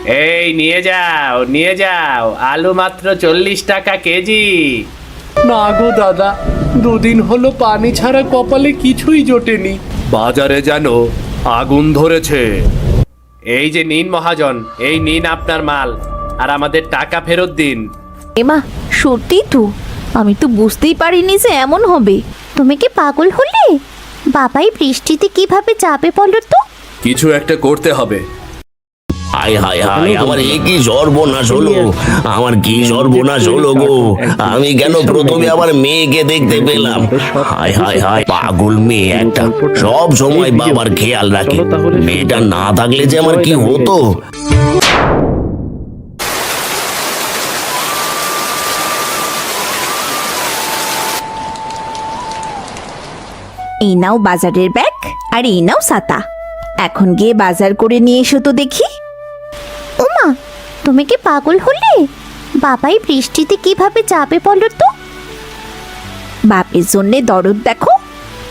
এই নিয়ে যাও আলু মাত্র 40 টাকা কেজি। না গো দাদা, দুদিন হলো পানি ছাড়া কপালে কিছুই জোটেনি। বাজারে যেন আগুন ধরেছে। এই যে নিন মহাজন, এই নিন আপনার মাল, আর আমাদের টাকা ফেরত দিন। এমা, সত্যি তো, আমি তো বুঝতেই পারিনি যে এমন হবে। তুমি কি পাগল হলে? বাবাই বৃষ্টিতে কিভাবে যাবে বলো তো? কিছু একটা করতে হবে। হায় হায় হায়, আমার এ কি সর্বনাশ হলো, আমার কি সর্বনাশ হলো গো। আমি কেন প্রথমে আমার মেয়েকে দেখতে পেলাম? হায় হায় হায়, পাগল মেয়ে একটা, সব সময় বাবার খেয়াল রাখে। মেয়েটা না থাকলে যে আমার কি হতো। এই নাও বাজারের ব্যাগ, আর এই নাও ছাতা। এখন গিয়ে বাজার করে নিয়ে এসো তো দেখি। ওমা, তুমি কি পাগল হলে? বাবাই বৃষ্টিতে কিভাবে যাবে বলো তো? বাপের জন্যে দরদ দেখো,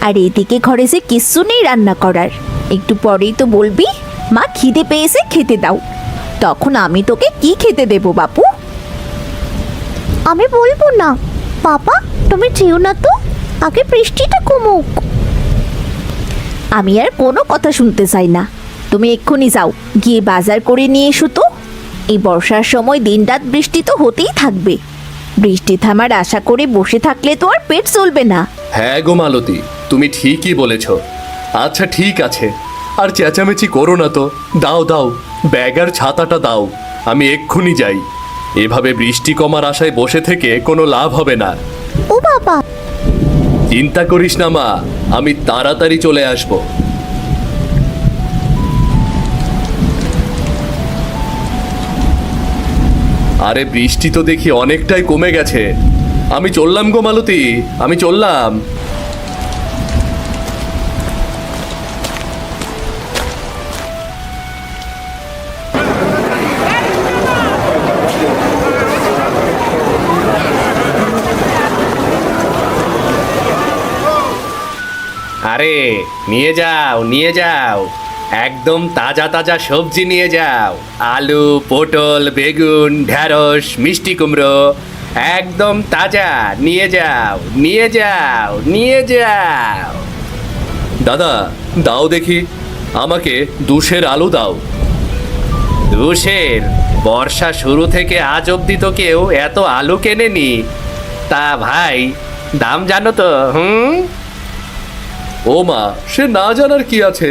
আর এদিকে ঘরে যে কিচ্ছু নেই রান্না করার। একটু পরেই তো বলবি মা খিদে পেয়েছে, খেতে দাও। তখন আমি তোকে কি খেতে দেবো বাপু? আমি বলবো না। বাবা, তুমি যেও না তো, আগে বৃষ্টিটা কমুক। আমি আর কোনো কথা শুনতে চাই না। তুমি এক্ষুনি যাও, গিয়ে বাজার করে নিয়ে এসো তো। এই বর্ষার সময় দিনরাত বৃষ্টি তো হতেই থাকবে। বৃষ্টি থামার আশা করে বসে থাকলে তো আর পেট চলবে না। হ্যাঁ গো মালতী, তুমি ঠিকই বলেছ। আচ্ছা ঠিক আছে, আর চেঁচামেচি করো না তো। দাও দাও, ব্যাগ আর ছাতাটা দাও, আমি এক্ষুনি যাই। এভাবে বৃষ্টি কমার আশায় বসে থেকে কোনো লাভ হবে না। ও বাবা, চিন্তা করিস না মা, আমি তাড়াতাড়ি চলে আসব। আরে বৃষ্টি তো দেখি অনেকটাই কমে গেছে। আমি চললাম গো মালতী, আমি চললাম। আরে নিয়ে যাও একদম তাজা তাজা সবজি নিয়ে যাও। আলু, পটল, বেগুন, ঢেঁড়স, মিষ্টি কুমড়ো, একদম তাজা নিয়ে যাও। দাদা দাও দেখি, আমাকে 2 আলু দাও। রুশের বর্ষা শুরু থেকে আজ অব্দি তো কেউ এত আলু কেনেনি। তা ভাই, দাম জানো তো? ও মা, সে না জানার কি আছে,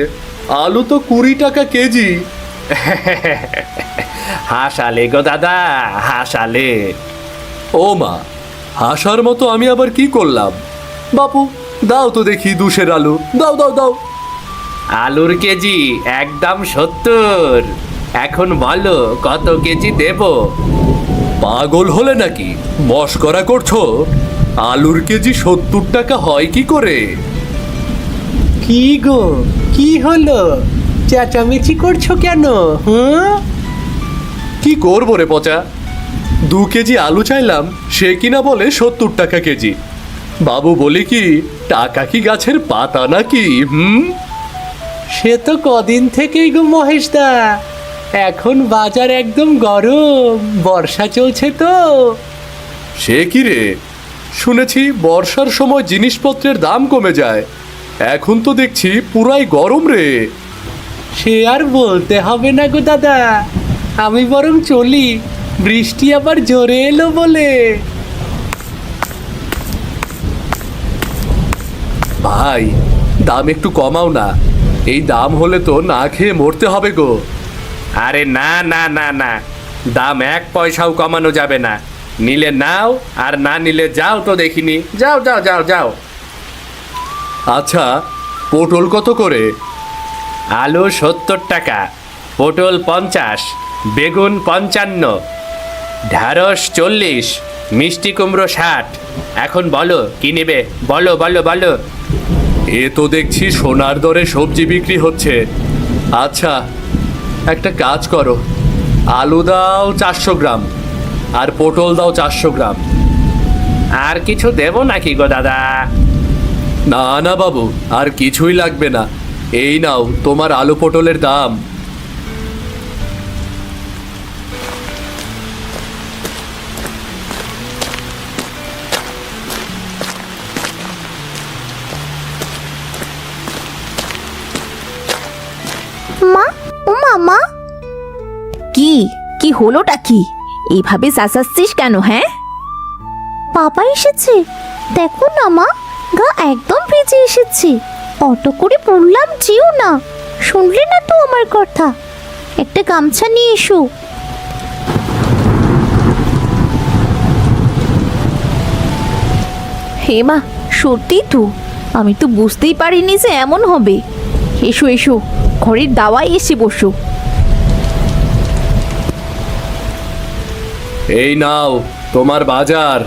আলু তো 20 টাকা কেজি। হাসালে গো দাদা, হাসালে। ও মা, হাসার মতো আমি আবার কি করলাম? বাপু দাও তো দেখি 2 আলু, দাও দাও দাও। আলুর কেজি একদম 70। এখন বলো কত কেজি দেব? পাগল হলে নাকি? মস্করা করছো? আলুর কেজি 70 টাকা হয় কি করে? কি গো, কি হলো? চেঁচামেচি করছো কেন? কি করবো রে পচা? 2 কেজি আলু চাইলাম, সে কিনা বলে 70 টাকা কেজি। বাবু বলি কি, টাকা কি গাছের পাতা নাকি? সে তো কদিন থেকেই গো মহেশদা। এখন বাজার একদম গরম, বর্ষা চলছে তো। সে কি রে? শুনেছি বর্ষার সময় জিনিসপত্রের দাম কমে যায়, এখন তো দেখছি পুরাই গরম রে। সে আর বলতে হবে না গো দাদা, আমি বরং চলি, বৃষ্টি আবার জোরে এলো বলে। ভাই, দাম একটু কমাও না, এই দাম হলে তো না খেয়ে মরতে হবে গো। আরে না না না না, দাম 1 পয়সাও কমানো যাবে না। নিলে নাও, আর না নিলে যাও তো দেখিনি। যাও যাও যাও যাও। আচ্ছা, পটল কত করে? আলু 70 টাকা, পটল 50, বেগুন 55, ঢ্যাঁড়স 40, মিষ্টি কুমড়ো 60। এখন বলো কি নেবে? বলো বলো বলো। এ তো দেখছি সোনার দরে সবজি বিক্রি হচ্ছে। আচ্ছা, একটা কাজ করো, আলু দাও 400 গ্রাম, আর পটল দাও 400 গ্রাম। আর কিছু দেবো নাকি গো দাদা? না না বাবু, আর কিছুই লাগবে না। এই নাও তোমার আলু পটলের দাম। কি কি হলোটা কি? এইভাবে চেঁচাচ্ছিস কেন? হ্যাঁ, বাবা এসেছে, দেখো না মা, গা একদম ভিজে এসেছে। অটো করে পড়লাম, যেও না, শুনলে না তো আমার কথা। একটা গামছা নিয়ে এসো। হে মা, সত্যি তো, আমি তো বুঝতেই পারিনি যে এমন হবে। এসো এসো, ঘরের দাওয়ায় এসে বসো। এই নাও তোমার বাজার।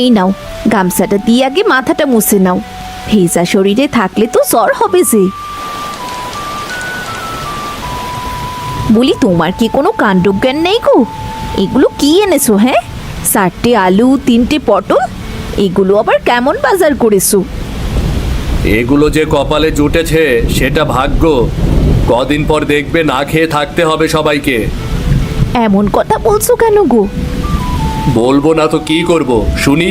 এই নাও, গামছাটা দিয়ে আগে মাথাটা মুছে নাও। ভেজা শরীরে থাকলে তো জ্বর হবে যে। বলি, তোমার কি কোনো কাণ্ডজ্ঞান নেই গো? এগুলো কি এনেছো? হ্যাঁ, 4টে আলু, 3টে পটল, এগুলো আবার কেমন বাজার করেছো? এগুলো যে কপালে জুটেছে সেটা ভাগ্য। কদিন পর দেখবে না খেয়ে থাকতে হবে সবাইকে। এমন কথা বলছো কেন গো? বলবো না তো কি করব শুনি?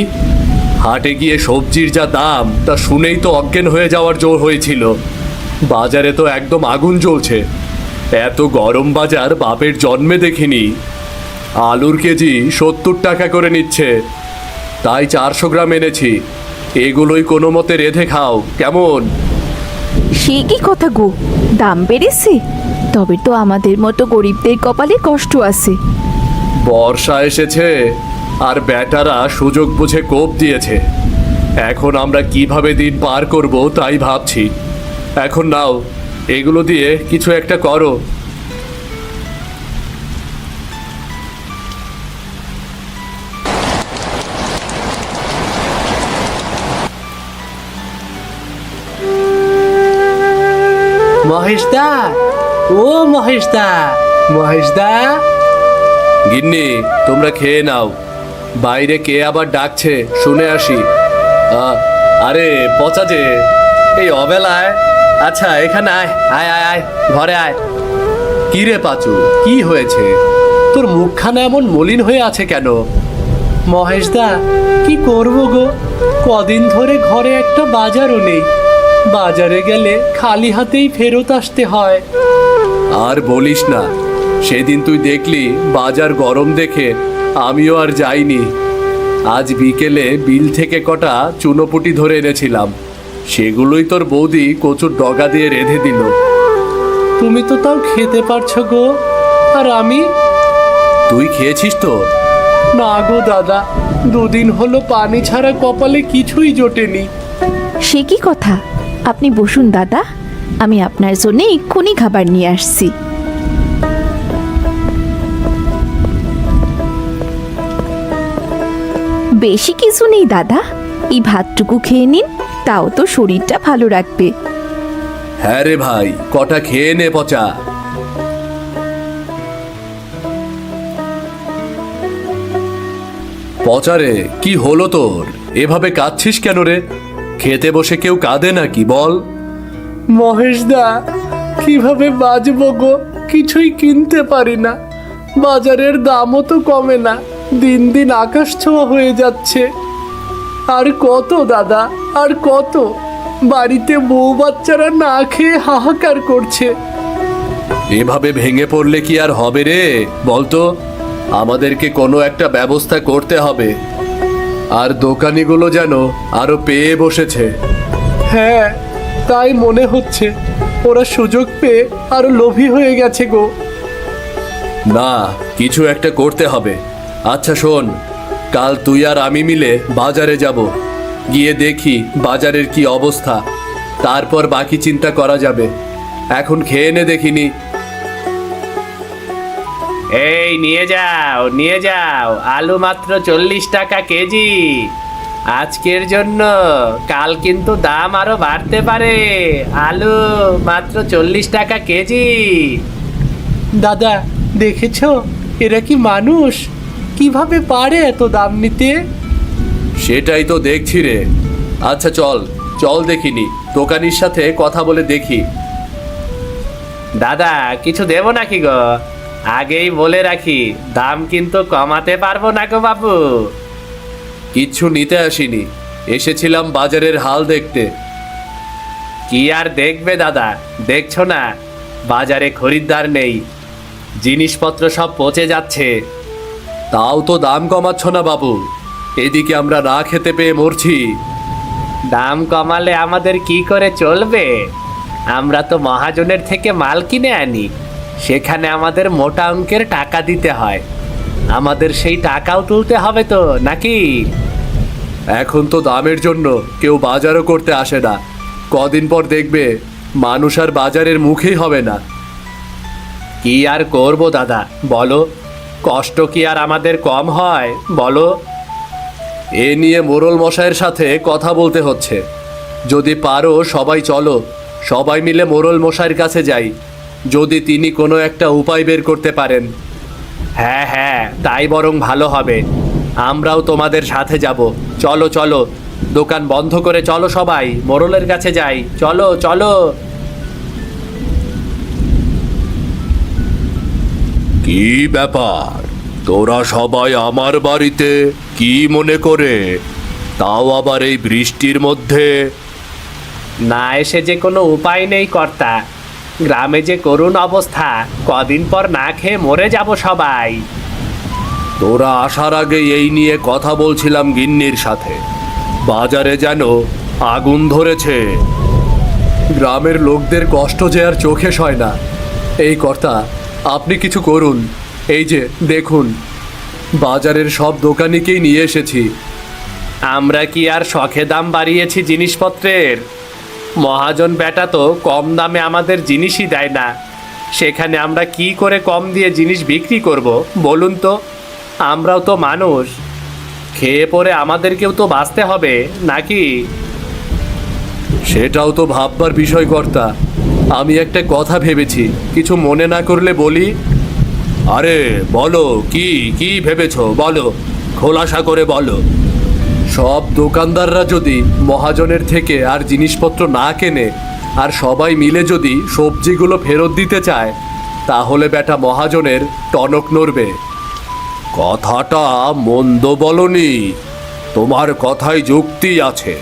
হাটে গিয়ে সবজির যা দাম তা শুনেই তো অজ্ঞান হয়ে যাওয়ার জোর হয়েছিল। বাজারে তো একদম আগুন জ্বলছে। এত গরম বাজার বাপের জন্মে দেখিনি। আলুর কেজি 70 টাকা করে নিচ্ছে, তাই 400 গ্রাম এনেছি। এগুলোই কোনো মতে রেঁধে খাও কেমন? সে কি কথা গো, দাম বেড়েছে? তবে তো আমাদের মতো গরিবদের কপালে কষ্ট আছে। বর্ষা এসেছে আর ব্যাটারা সুযোগ বুঝে কোপ দিয়েছে। এখন আমরা কিভাবে দিন পার করব তাই ভাবছি। এখন নাও, এগুলো দিয়ে কিছু একটা করো। মহেশদা, ও মহেশদা, মহেশদা। গিন্নি, তোমরা খেয়ে নাও। বাইরে কে আবার ডাকছে শুনে আসি। আরে পচা যে, এই অবেলায়। আচ্ছা এখানে আয় আয় আয় আয়, ঘরে আয়। কি রে পাচু, কি হয়েছে? তোর মুখখানা এমন মলিন হয়ে আছে কেন? মহেশদা, কি করব গো, কদিন ধরে ঘরে একটা বাজারও নেই। বাজারে গেলে খালি হাতেই ফেরত আসতে হয়। আর বলিস না, সেদিন তুই দেখলি বাজার গরম দেখে আমিও আর যাইনি। আজ বিকেলে বিল থেকে কটা চুনোপুটি ধরে এনেছিলাম, সেগুলোই তোর বৌদি কচুর ডগা দিয়ে রেঁধে দিল। তুমি তো তাও খেতে পারছো গো, আর আমি? তুই খেয়েছিস তো? না গো দাদা, দুদিন হলো পানি ছাড়া কপালে কিছুই জোটেনি। সে কি কথা? আপনি বসুন দাদা, আমি আপনার জন্য এক্ষুনি খাবার নিয়ে আসছি। বেশি কিছু নেই দাদা, এই ভাতটুকু খেয়ে নিন, তাও তো শরীরটা ভালো রাখবে। হ্যাঁ রে ভাই, কটা খেয়ে নে পচা। পচা রে, কি হলো তোর? এভাবে কাঁদছিস কেন রে? খেতে বসে কেউ কাঁদে নাকি বল? মহেশদা, কিভাবে বাঁচবো গো, কিছুই কিনতে পারি না। বাজারের দামও তো কমে না, দিন দিন আকাশ ছোঁয়া হয়ে যাচ্ছে। আর কত দাদা, আর কত? বাড়িতে বউ বাচ্চারা না খেয়ে হাহাকার করছে। এভাবে ভেঙে পড়লে কি আর হবে রে বলতো? আমাদেরকে কোনো একটা ব্যবস্থা করতে হবে। আর দোকানিগুলো যেন আরো পেয়ে বসেছে। হ্যাঁ, তাই মনে হচ্ছে। ওরা সুযোগ পেয়ে আরো লোভী হয়ে গেছে গো। না, কিছু একটা করতে হবে। আচ্ছা শোন, কাল তুই আর আমি মিলে বাজারে যাব, গিয়ে দেখি বাজারের কি অবস্থা, তারপর বাকি চিন্তা করা যাবে। এখন খেয়ে নে দেখিনি। এই নিয়ে যাও নিয়ে যাও, আলু মাত্র 40 টাকা কেজি। আজকের জন্য, কাল কিন্তু দাম আরো বাড়তে পারে। আলু মাত্র 40 টাকা কেজি। দাদা, দেখেছো এরা কি মানুষ? কিভাবে পারে এত দাম নিতে? সেটাই তো দেখছি রে। আচ্ছা চল চল দেখিনি, দোকানির সাথে কথা বলে দেখি। দাদা, কিছু দেব নাকি গো? আগেই বলে রাখি, দাম কিন্তু কমাতে পারবো না গো বাবু। কিচ্ছু নিতে আসিনি, এসেছিলাম বাজারের হাল দেখতে। কি আর দেখবে দাদা, দেখছো না বাজারে খরিদ্দার নেই, জিনিসপত্র সব পচে যাচ্ছে। তাও তো দাম কমাচ্ছ না বাবু, এদিকে আমরা না খেতে পেয়ে মরছি। দাম কমালে আমাদের কি করে চলবে? আমরা তো মহাজনের থেকে মাল কিনে আনি, সেখানে আমাদের মোটা অঙ্কের টাকা দিতে হয়। আমাদের সেই টাকাও তুলতে হবে তো নাকি? এখন তো দামের জন্য কেউ বাজারও করতে আসে না। কদিন পর দেখবে মানুষ আর বাজারের মুখেই হবে না। কি আর করব দাদা বলো, কষ্ট কি আর আমাদের কম হয় বলো? এ নিয়ে মোড়ল মশাইয়ের সাথে কথা বলতে হচ্ছে। যদি পারো সবাই চলো, সবাই মিলে মোড়ল মশাইয়ের কাছে যাই, যদি তিনি কোনো একটা উপায় বের করতে পারেন। হ্যাঁ হ্যাঁ, তাই বরং ভালো হবে। আমরাও তোমাদের সাথে যাব। চলো চলো, দোকান বন্ধ করে চলো, সবাই মোড়লের কাছে যাই। চলো চলো। কি ব্যাপার, তোরা সবাই আমার বাড়িতে কি মনে করে, তাও আবার এই বৃষ্টির মধ্যে? না এসে যে কোনো উপায় নেই কর্তা, গ্রামে যে করুণ অবস্থা, কদিন পর না খেয়ে মরে যাব সবাই। তোরা আসার আগে এই নিয়ে কথা বলছিলাম গিন্নির সাথে, বাজারে যেন আগুন ধরেছে। গ্রামের লোকদের কষ্ট যে আর চোখে সয় না। এই কর্তা, আপনি কিছু করুন। এই যে দেখুন, বাজারের সব দোকানিকেই নিয়ে এসেছি। আমরা কি আর শখে দাম বাড়িয়েছি জিনিসপত্রের? মহাজন বেটা তো কম দামে আমাদের জিনিসই দেয় না, সেখানে আমরা কি করে কম দিয়ে জিনিস বিক্রি করব বলুন তো? আমরাও তো মানুষ, খেয়ে পরে আমাদেরকেও তো বাঁচতে হবে নাকি? সেটাও তো ভাববার বিষয় কর্তা। আমি একটা কথা ভেবেছি, কিছু মনে না করলে বলি। আরে বলো, কি কি ভেবেছো বলো, খোলাসা করে বলো। সব দোকানদাররা যদি মহাজনের থেকে আর জিনিসপত্র না কেনে, আর সবাই মিলে যদি সবজিগুলো ফেরত দিতে চায়, তাহলে বেটা মহাজনের টনক নড়বে। কথাটা মন্দ বলনি, তোমার কথায় যুক্তি আছে।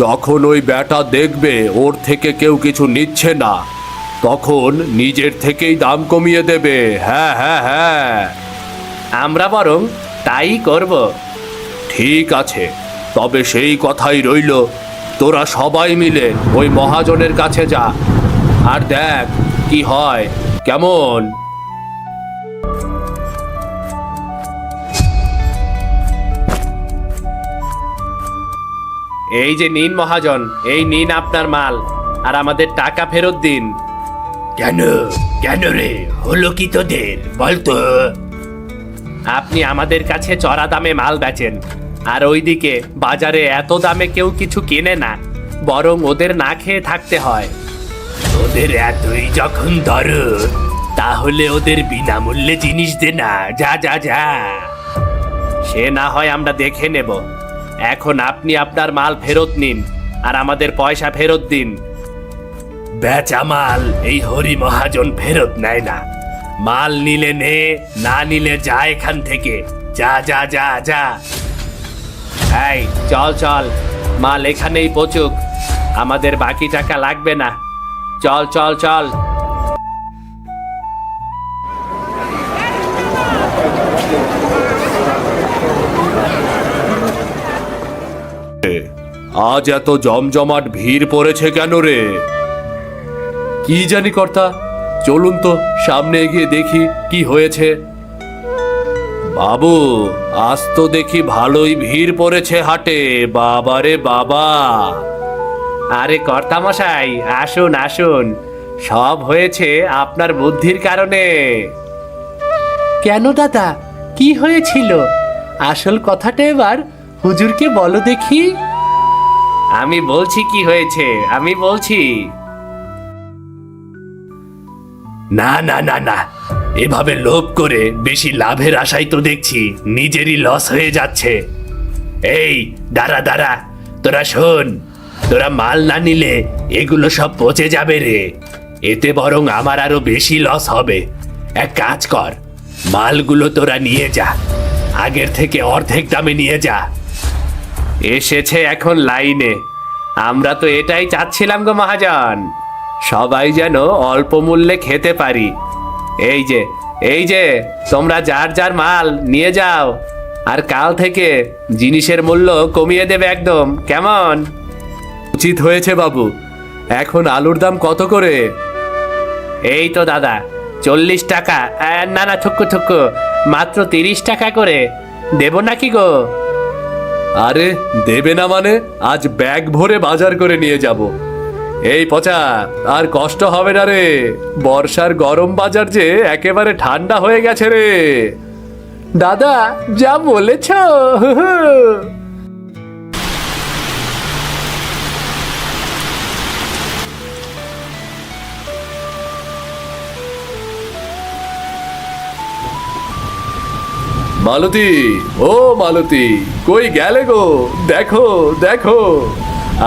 যখন ওই বেটা দেখবে ওর থেকে কেউ কিছু নিচ্ছে না, তখন নিজের থেকেই দাম কমিয়ে দেবে। হ্যাঁ হ্যাঁ হ্যাঁ, আমরা বরং তাই করব। ঠিক আছে, তবে সেই কথাই রইল। তোরা সবাই মিলে ওই মহাজনের কাছে যা, আর দেখ কি হয়। কেমন? এই যে নিন মহাজন, এই নিন আপনার মাল, আর আমাদের টাকা ফেরত দিন। কেন কেন রে, হলো কি তোদের বলতো? আপনি আমাদের কাছে চড়া দামে মাল বেচেন, আর ওইদিকে বাজারে এত দামে কেউ কিছু কেনে না, বরং ওদের না খেয়ে থাকতে হয়। ওদের এতই যখন দরদ, তাহলে ওদের বিনামূল্যে জিনিস দে না। যা যা যা। সে না হয় আমরা দেখে নেব। এখন আপনি আপনার মাল ফেরত নিন, আর আমাদের পয়সা ফেরত দিন। বেচা মাল এই হরি মহাজন ফেরত নেয় না। মাল নিলে নে, না নিলে যা এখান থেকে। যা যা যা যা। এই চল চল, মাল এখানেই পচুক, আমাদের বাকি টাকা লাগবে না। চল চল চল। আজ এত জমজমাট ভিড় পড়েছে কেন রে? কি জানি কর্তা, চলুন তো সামনে এগিয়ে দেখি কি হয়েছে। বাবু, আজ তো দেখি ভালোই ভিড় পড়েছে হাটে। বাবারে বাবা! আরে কর্তামশাই, আসুন আসুন, সব হয়েছে আপনার বুদ্ধির কারণে। কেন দাদা, কি হয়েছিল? আসল কথাটা এবার হুজুরকে বলো দেখি। আমি বলছি কি হয়েছে, আমি বলছি। না না না না, এভাবে লোভ করে বেশি লাভের আশায় তো দেখছি নিজেরই লস হয়ে যাচ্ছে। এই দাঁড়া দাঁড়া, তোরা শোন, তোরা মাল না নিলে এগুলো সব পচে যাবে রে। এতে বরং আমার আরো বেশি লস হবে। এক কাজ কর, মালগুলো তোরা নিয়ে যা, আগের থেকে অর্ধেক দামে নিয়ে যা। এসেছে এখন লাইনে, আমরা তো এটাই চাচ্ছিলাম গো মহাজন। সবাই যেন অল্প মূল্যে খেতে পারি। এই যে তোমরা যার যার মাল নিয়ে যাও, আর কাল থেকে জিনিসের মূল্য কমিয়ে দেবে একদম, কেমন? উচিত হয়েছে বাবু। এখন আলুর দাম কত করে? এই তো দাদা 40 টাকা। না না, ঠুকু মাত্র 30 টাকা করে দেব নাকি গো? আরে দেবে না মানে? আজ ব্যাগ ভরে বাজার করে নিয়ে যাব। এই পচা, আর কষ্ট হবে না রে। বর্ষার গরম বাজার যে একেবারে ঠান্ডা হয়ে গেছে রে। দাদা যা বলেছ। মালতী, ও মালতী, কই গেলে গো? দেখো দেখো,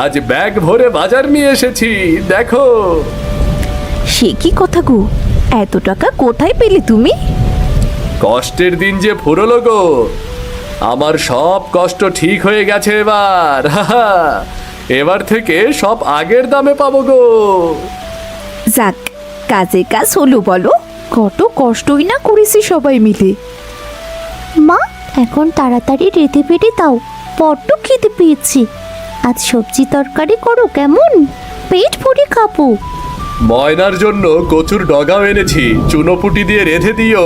আজ ব্যাগ ভরে বাজার নিয়ে এসেছি, দেখো। সে কি কথা গো, এত টাকা কোথায় পেলে তুমি? কষ্টের দিন যে ফুরলো গো, আমার সব কষ্ট ঠিক হয়ে গেছে এবার। এবার থেকে সব আগের দামে পাবো গো। যাক, কাজে কাজ হলো বলো। কত কষ্টই না করেছি সবাই মিলে। মা, এখন তাড়াতাড়ি রেঁধে বেড়ে দাও, বড্ড খেতে পেয়েছি। আজ সবজি তরকারি করো কেমন, পেট ভরে খাবো। ময়নার জন্য কচুর ডগাও এনেছি, চুনোপুটি দিয়ে রেঁধে দিও।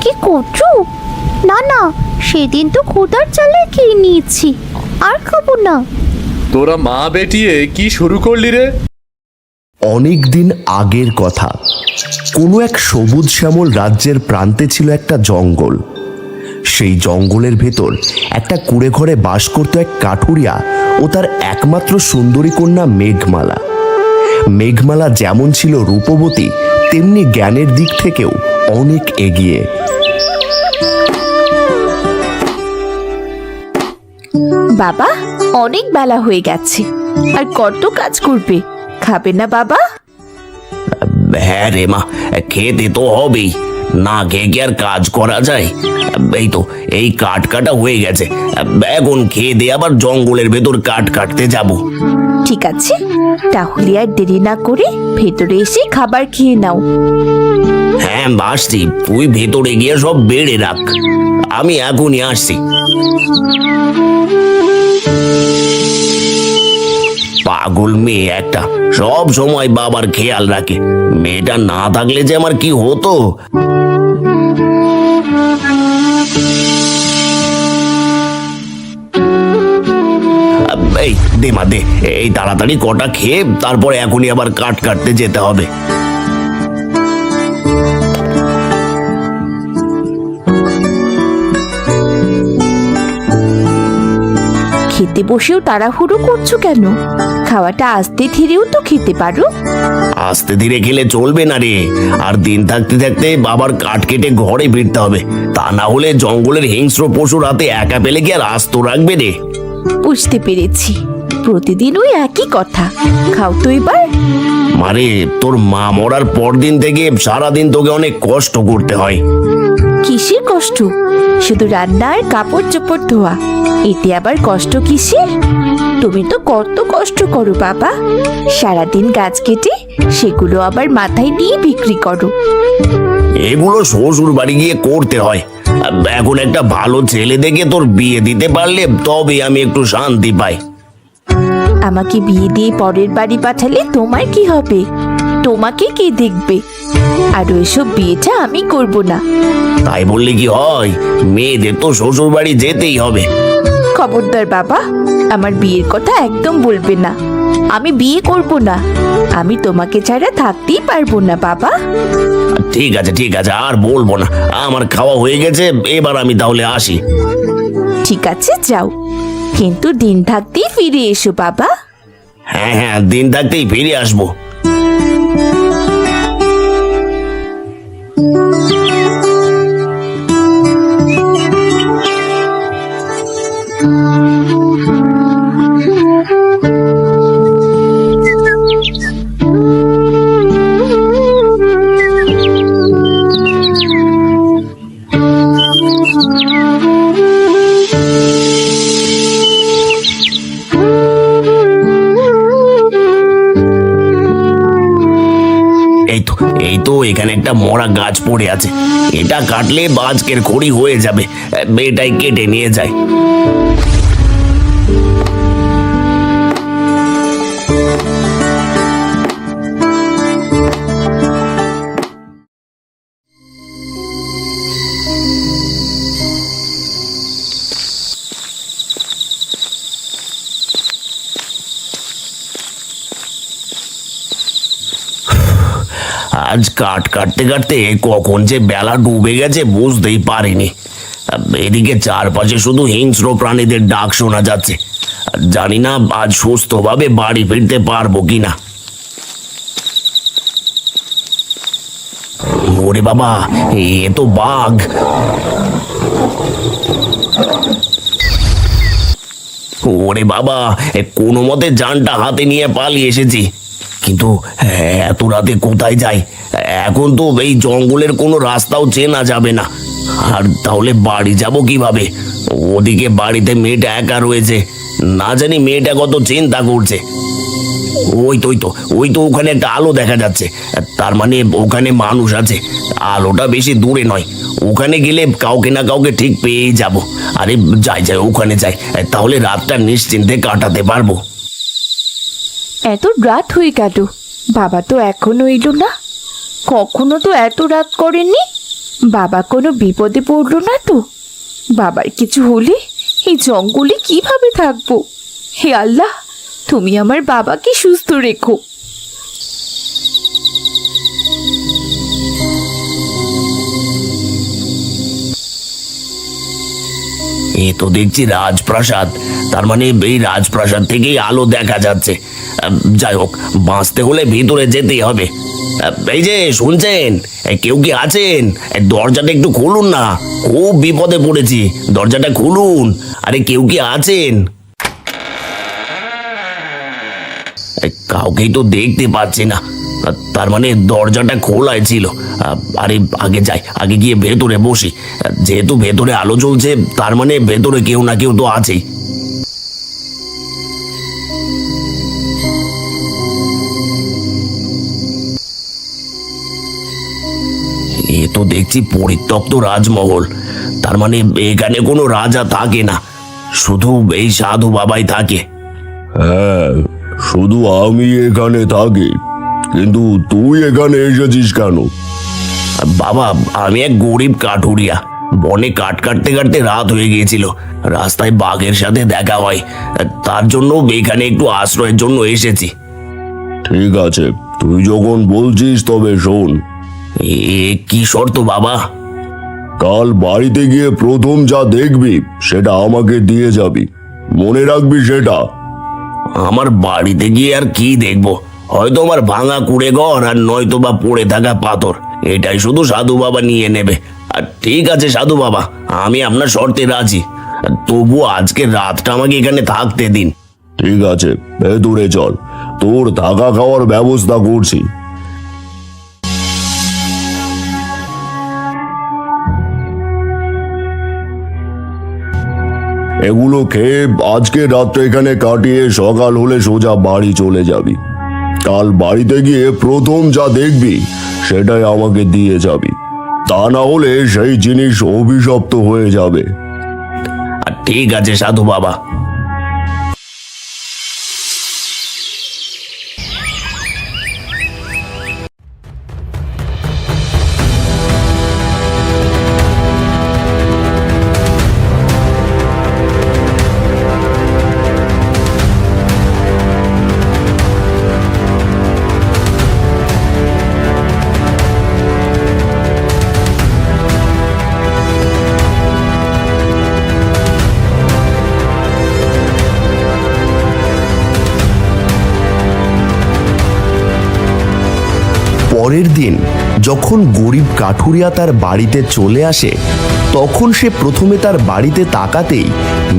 কি করছো? না না, সেদিন তো ক্ষুধার জ্বালায় খেয়ে নিয়েছি, আর খাবো না। তোরা মা বেটিয়ে কি শুরু করলি রে? অনেক দিন আগের কথা, কোনো এক সবুজ শ্যামল রাজ্যের প্রান্তে ছিল একটা জঙ্গল। সেই জঙ্গলের ভেতর একটা কুঁড়ে ঘরে বাস করত এক কাঠুরিয়া ও তার একমাত্র সুন্দরী কন্যা মেঘমালা। মেঘমালা যেমন ছিল রূপবতী, তেমনি জ্ঞানের দিক থেকেও অনেক এগিয়ে। বাবা, অনেক বেলা হয়ে গেছে, আর কত কাজ করবে, খাবে না বাবা? হ্যাঁ রে মা, খেতে তো হবেই, না খেয়ে কি আর কাজ করা যায়? এই তো এই কাঠ কাটা হয়ে গেছে, এখন খেয়ে দিয়ে আবার জঙ্গলের ভেতর কাঠ কাটতে যাব। ঠিক আছে, তাহলে আর দেরি না করে ভেতরে এসে খাবার খেয়ে নাও। হ্যাঁ আসছি, তুই ভেতরে গিয়ে সব বেড়ে রাখ, আমি এখনই আসছি। পাগল মেয়ে একটা, সব সময় বাবার খেয়াল রাখে। মেয়েটা না থাকলে যে আমার কি হতো। এই দে মা দে, এই তাড়াতাড়ি কটা খেয়ে তারপরে এখনই আবার কাঠ কাটতে যেতে হবে। খেতে বসেও তাড়াহুড়ো করছো কেন? খাওয়াটা আস্তে ধীরেও তো খেতে পারো। আস্তে ধীরে খেলে চলবে না রে, আর দিন থাকতে থাকতে বাবার কাঠ কেটে ঘরে ফিরতে হবে, তা না হলে জঙ্গলের হিংস্র পশুর হাতে একা পেলে কি আর আস্ত রাখবে রে। বুঝতে পেরেছি, প্রতিদিন ওই একই কথা। খাও তো এবার। মারে, তোর মা মরার পর দিন থেকে সারাদিন তোকে অনেক কষ্ট করতে হয়। কিসের কষ্ট? শুধু রান্না আর কাপড় চোপড় ধোয়া, এতে আবার কষ্ট কিসের? তুমি তো কত কষ্ট করো বাবা, সারাদিন গাছ কেটে সেগুলো আবার মাথায় নিয়ে বিক্রি করো। এগুলো শ্বশুর বাড়ি গিয়ে করতে হয়। এখন একটা ভালো ছেলে দেখে তোর বিয়ে দিতে পারলে তবে আমি একটু শান্তি পাই। আমাকে বিয়ে দিয়ে পরের বাড়ি পাঠালে তোমার কি হবে? তোমাকে কে দেখবে? আর ওইসব বিয়েটা আমি করব না। তাই বললে কি হয়? মেয়েদের তো শ্বশুর বাড়ি যেতেই হবে। খবরদার বাবা, আমার বিয়ের কথা একদম বলবে না। আমি বিয়ে করব না, আমি তোমাকে ছাড়া থাকতেই পারবো না বাবা। ঠিক আছে ঠিক আছে, আর বলবো না, আমার খাওয়া হয়ে গেছে, এবার আমি তাহলে আসি। ঠিক আছে যাও, কিন্তু দিন থাকতেই ফিরে এসো বাবা। হ্যাঁ হ্যাঁ, দিন থাকতেই ফিরে আসবো। এখানে একটা মরা গাছ পড়ে আছে, এটা কাটলে আজকের খড়ি হয়ে যাবে। এটাই কেটে নিয়ে যায়। আজ কাঠ কাটতে কাটতে কখন যে বেলা ডুবে গেছে বুঝতেই পারিনি। এদিকে চারপাশে শুধু হিংস্র প্রাণীদের ডাক শোনা যাচ্ছে। জানি না আজ সুস্থভাবে বাড়ি ফিরতে পারবো কিনা। ওরে বাবা, এ তো বাঘ। ওরে বাবা, কোনো মতে জানটা হাতে নিয়ে পালিয়ে এসেছি, কিন্তু এত রাতে কোথায় যাই? এখন তো এই জঙ্গলের কোনো রাস্তাও চেনা যাবে না। আর তাহলে বাড়ি যাব কিভাবে? ওদিকে বাড়িতে মেয়েটা একা রয়েছে, না জানি মেয়েটা কত চিন্তা করছে। ওই তো ওখানে একটা আলো দেখা যাচ্ছে, তার মানে ওখানে মানুষ আছে। আলোটা বেশি দূরে নয়, ওখানে গেলে কাউকে না কাউকে ঠিক পেয়েই যাব। আরে যাই ওখানে যাই, তাহলে রাতটা নিশ্চিন্তে কাটাতে পারবো। এত রাত হয়ে গেল, বাবা তো এখনো এলো না। কখনো তো এত রাত করেননি। বাবা কোনো বিপদে পড়লো না তো? বাবার কিছু হলে এই জঙ্গলে কিভাবে থাকবো? হে আল্লাহ, তুমি আমার বাবাকে সুস্থ রেখো। এ তো দেখছি রাজপ্রাসাদ, তার মানে এই রাজপ্রাসাদ থেকেই আলো দেখা যাচ্ছে। যাই হোক, বাঁচতে হলে ভিতরে যেতেই হবে। এই যে শুনছেন, কেউ কি আছেন? দরজাটা একটু খুলুন না, খুব বিপদে পড়েছি, দরজাটা খুলুন। আরে কেউ কি আছেন? কাউকেই তো দেখতে পাচ্ছি না, তার মানে দরজাটা খোলাই ছিল। আরে আগে যাই, আগে গিয়ে ভেতরে বসি। যেহেতু ভেতরে আলো জ্বলছে, তার মানে ভেতরে কেউ না কেউ তো আছেই। এ তো দেখছি পরিত্যক্ত রাজমহল, তার মানে এখানে কোনো রাজা থাকে না, শুধু এই সাধু বাবাই থাকে। হ্যাঁ, শুধু আমি এখানে থাকি, কিন্তু তুই এখানে এসেছিস কেন? বাবা, আমি এক গরিব কাঠুরিয়া, বনে কাঠ কাটতে কাটতে রাত হয়ে গিয়েছিল, রাস্তায় বাঘের সাথে দেখা হয়, তার জন্য এখানে একটু আশ্রয়ের জন্য এসেছি। ঠিক আছে, তুই যখন বলছিস তবে শোন। কি শর্ত বাবা? কাল বাড়িতে গিয়ে প্রথম যা দেখবি সেটা আমাকে দিয়ে যাবি, মনে রাখবি সেটা। আমার বাড়িতে গিয়ে আর কি দেখবো? হয়তো আমার ভাঙা কুড়ে ঘর, আর নয়তো বা পড়ে থাকা পাথর, এটাই শুধু সাধু বাবা নিয়ে নেবে। আর ঠিক আছে সাধু বাবা, আমি আপনার শর্তে রাজি, তবু আজকে রাতটা আমাকে এখানে থাকতে দিন। ঠিক আছে, ভেতরে চল, তোর থাকা খাওয়ার ব্যবস্থা করছি। এগুলো খেয়ে আজকে রাতটা এখানে কাটিয়ে সকাল হলে সোজা বাড়ি চলে যাবি। কাল বাড়িতে গিয়ে প্রথম যা দেখবি সেটাই আমাকে দিয়ে যাবি, তা না হলে সেই জিনিস অভিশপ্ত হয়ে যাবে। আর ঠিক আছে সাধু বাবা। পরের দিন যখন গরিব কাঠুরিয়া তার বাড়িতে চলে আসে, তখন সে প্রথমে তার বাড়িতে তাকাতেই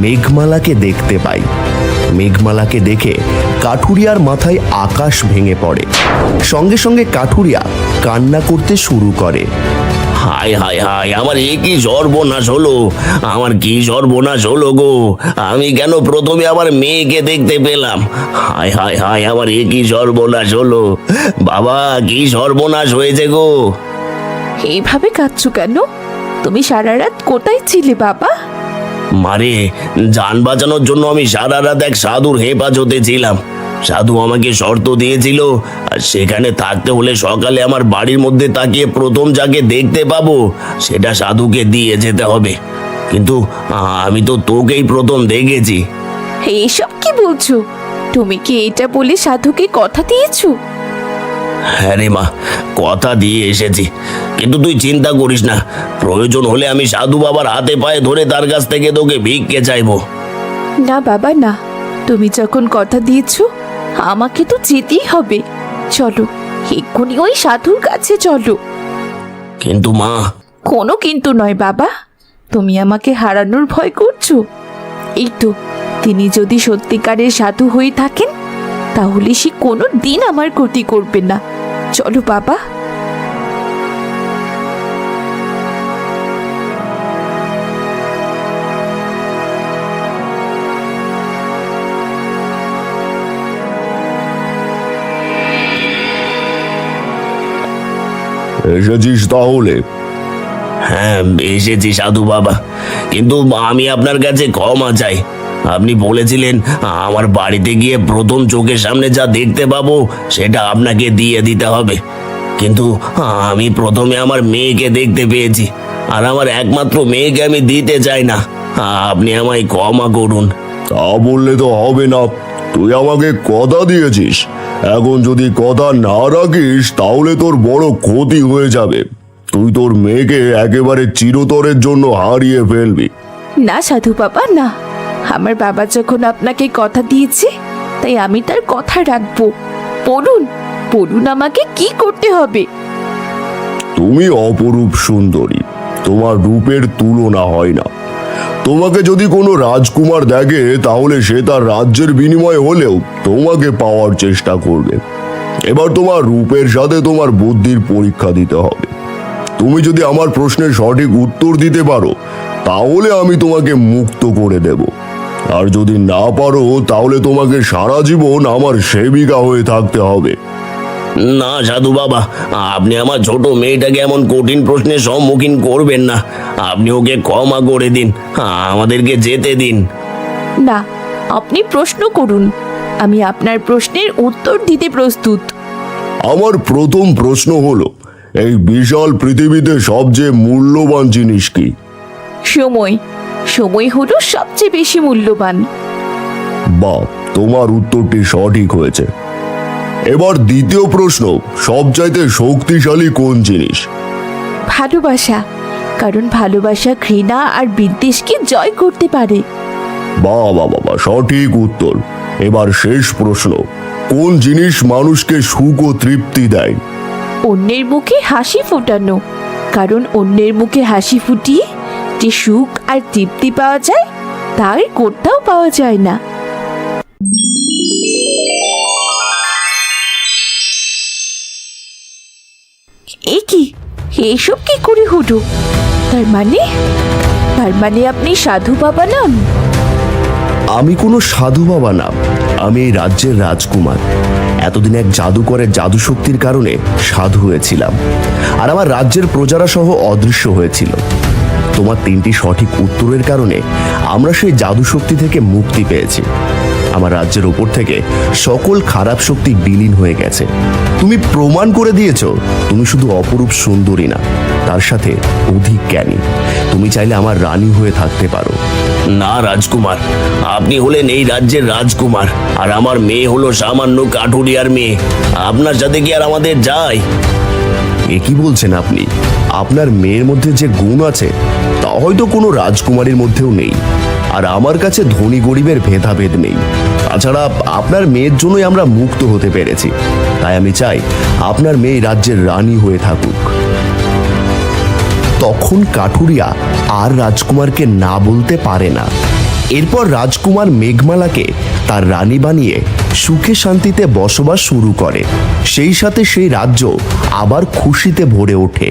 মেঘমালাকে দেখতে পায়। মেঘমালাকে দেখে কাঠুরিয়ার মাথায় আকাশ ভেঙে পড়ে। সঙ্গে সঙ্গে কাঠুরিয়া কান্না করতে শুরু করে। হায় হায় হায়, আমার এ কি সর্বনাশ হলো, আমার কি সর্বনাশ হলো গো। আমি কেন প্রথমে আমার মেয়েকে দেখতে পেলাম? হায় হায় হায়, আমার এ কি সর্বনাশ হলো। বাবা, কি সর্বনাশ হয়েছে গো। এইভাবে কাঁদছো কেন? তুমি সারা রাত কোথায় ছিলে বাবা? মারে, যান বাঁচানোর জন্য আমি সারা রাত এক সাধুর হেফাজতে ছিলাম। সাধু আমাকে শর্ত দিয়েছিল, আর সেখানে থাকতে হলে সকালে আমার বাড়ির মধ্যে তাকিয়ে প্রথম যাকে দেখতে পাবো সেটা সাধুকে দিয়ে যেতে হবে। কিন্তু আমি তো তোকেই প্রথম দেখেছি। এইসব কি বলছো? তুমি কি এটা বলে সাধুকে কথা দিয়েছো? হ্যাঁ রে মা, কথা দিয়ে এসেছি। কিন্তু তুই চিন্তা করিস না, প্রয়োজন হলে আমি সাধু বাবার হাতে পায়ে ধরে তার কাছ থেকে তোকে ভিক্ষে চাইবো। না বাবা না, তুমি যখন কথা দিয়েছো আমাকে তো যেতেই হবে। চলো, এক্ষুনি ওই সাধুর কাছে চলো। কিন্তু মা। কোনো কিন্তু নয় বাবা, তুমি আমাকে হারানোর ভয় করছো। এই তো, তিনি যদি সত্যিকারের সাধু হয়ে থাকেন তাহলে সে কোনো দিন আমার ক্ষতি করবে না। চলো বাবা। এসেছিস তাহলে? হ্যাঁ, এসেছি সাধু বাবা, কিন্তু আমি আপনার কাছে ক্ষমা চাই। আপনি বলেছিলেন আমার বাড়িতে গিয়ে প্রথম চোখের সামনে যা দেখতে পাবো সেটা আপনাকে দিয়ে দিতে হবে। কিন্তু আমি প্রথমে আমার মেয়েকে দেখতে পেয়েছি, আর আমার একমাত্র মেয়েকে আমি দিতে চাই না। আপনি আমায় ক্ষমা করুন। তা বললে তো হবে না, তুই আমাকে কথা দিয়েছিস, এখন যদি কথা না রাখিস তাহলে তোর বড় ক্ষতি হয়ে যাবে। তুই তোর মেয়েকে একেবারে চিরতরের জন্য হারিয়ে ফেলবি। না সাধু বাবা না, আমার বাবা যখন আপনাকে কথা দিয়েছে তাই আমি তার কথা রাখবো। বলুন বলুন, আমাকে কি করতে হবে? তুমি অপরূপ সুন্দরী, তোমার রূপের তুলনা হয় না। তোমাকে যদি কোনো রাজকুমার দেখে তাহলে সে তার রাজ্যের বিনিময়ে হলেও তোমাকে পাওয়ার চেষ্টা করবে। এবার তোমার রূপের সাথে তোমার বুদ্ধির পরীক্ষা দিতে হবে। তুমি যদি আমার প্রশ্নের সঠিক উত্তর দিতে পারো তাহলে আমি তোমাকে মুক্ত করে দেব, আর যদি না পারো তাহলে তোমাকে সারা জীবন আমার সেবিকা হয়ে থাকতে হবে। না সাধু বাবা, আপনি আমার ছোট মেয়েটাকে এমন কঠিন প্রশ্নের সম্মুখীন করবেন না। আপনি ওকে ক্ষমা করে দিন, আমাদেরকে যেতে দিন। না, আপনি প্রশ্ন করুন, আমি আপনার প্রশ্নের উত্তর দিতে প্রস্তুত। আমার প্রথম প্রশ্ন হলো, এই বিশাল পৃথিবীতে সবচেয়ে মূল্যবান জিনিস কি? সময়। সময় হলো সবচেয়ে বেশি মূল্যবান। বাহ, তোমার উত্তরটি সঠিক হয়েছে। এবার দ্বিতীয় প্রশ্ন, সবচাইতে শক্তিশালী কোন জিনিস? ভালোবাসা, কারণ ভালোবাসা ঘৃণা আর বিদ্বেষকে জয় করতে পারে। বাহ বাহ বাহ, সঠিক উত্তর। এবার শেষ প্রশ্ন, কোন জিনিস মানুষকে সুখ ও তৃপ্তি দেয়? অন্যের মুখে হাসি ফোটানো, কারণ অন্যের মুখে হাসি ফুটিয়ে যে সুখ আর তৃপ্তি পাওয়া যায় তার কোথাও পাওয়া যায় না। এ কি, এসব কি করে হলো? তার মানে আপনি সাধু বাবা নন? আমি কোনো সাধু বাবা না, আমি এই রাজ্যের রাজকুমার। এতদিন এক জাদুকরের জাদু শক্তির কারণে সাধু হয়েছিলাম, আর আমার রাজ্যের প্রজারা সহ অদৃশ্য হয়েছিল। তোমার 3টি সঠিক উত্তরের কারণে আমরা সেই জাদু শক্তি থেকে মুক্তি পেয়েছি। আমার রাজ্যের উপর থেকে সকল খারাপ শক্তি বিলীন হয়ে গেছে। তুমি প্রমাণ করে দিয়েছ তুমি শুধু অপরূপ সুন্দরী না, তার সাথে অধিক জ্ঞানী। তুমি চাইলে আমার রানী হয়ে থাকতে পারো। না রাজকুমার, আপনি হলেন এই রাজ্যের রাজকুমার, আর আমার মেয়ে হলো সামান্য কাঠুরিয়ার মেয়ে। আপনার সাথে কি আর আমাদের যায়? এ কি বলছেন আপনি? আপনার মেয়ের মধ্যে যে গুণ আছে তা হয়তো কোনো রাজকুমারীর মধ্যেও নেই, আর আমার কাছে ধনী গরিবের ভেদাভেদ নেই। তাছাড়া আপনার মেয়ের জন্যই আমরা মুক্ত হতে পেরেছি, তাই আমি চাই আপনার মেয়ে রাজ্যের রানী হয়ে থাকুক। তখন কাঠুরিয়া আর রাজকুমারকে না বলতে পারে না। এরপর রাজকুমার মেঘমালাকে তার রানী বানিয়ে সুখে শান্তিতে বসবাস শুরু করে। সেই সাথে সেই রাজ্য আবার খুশিতে ভরে ওঠে।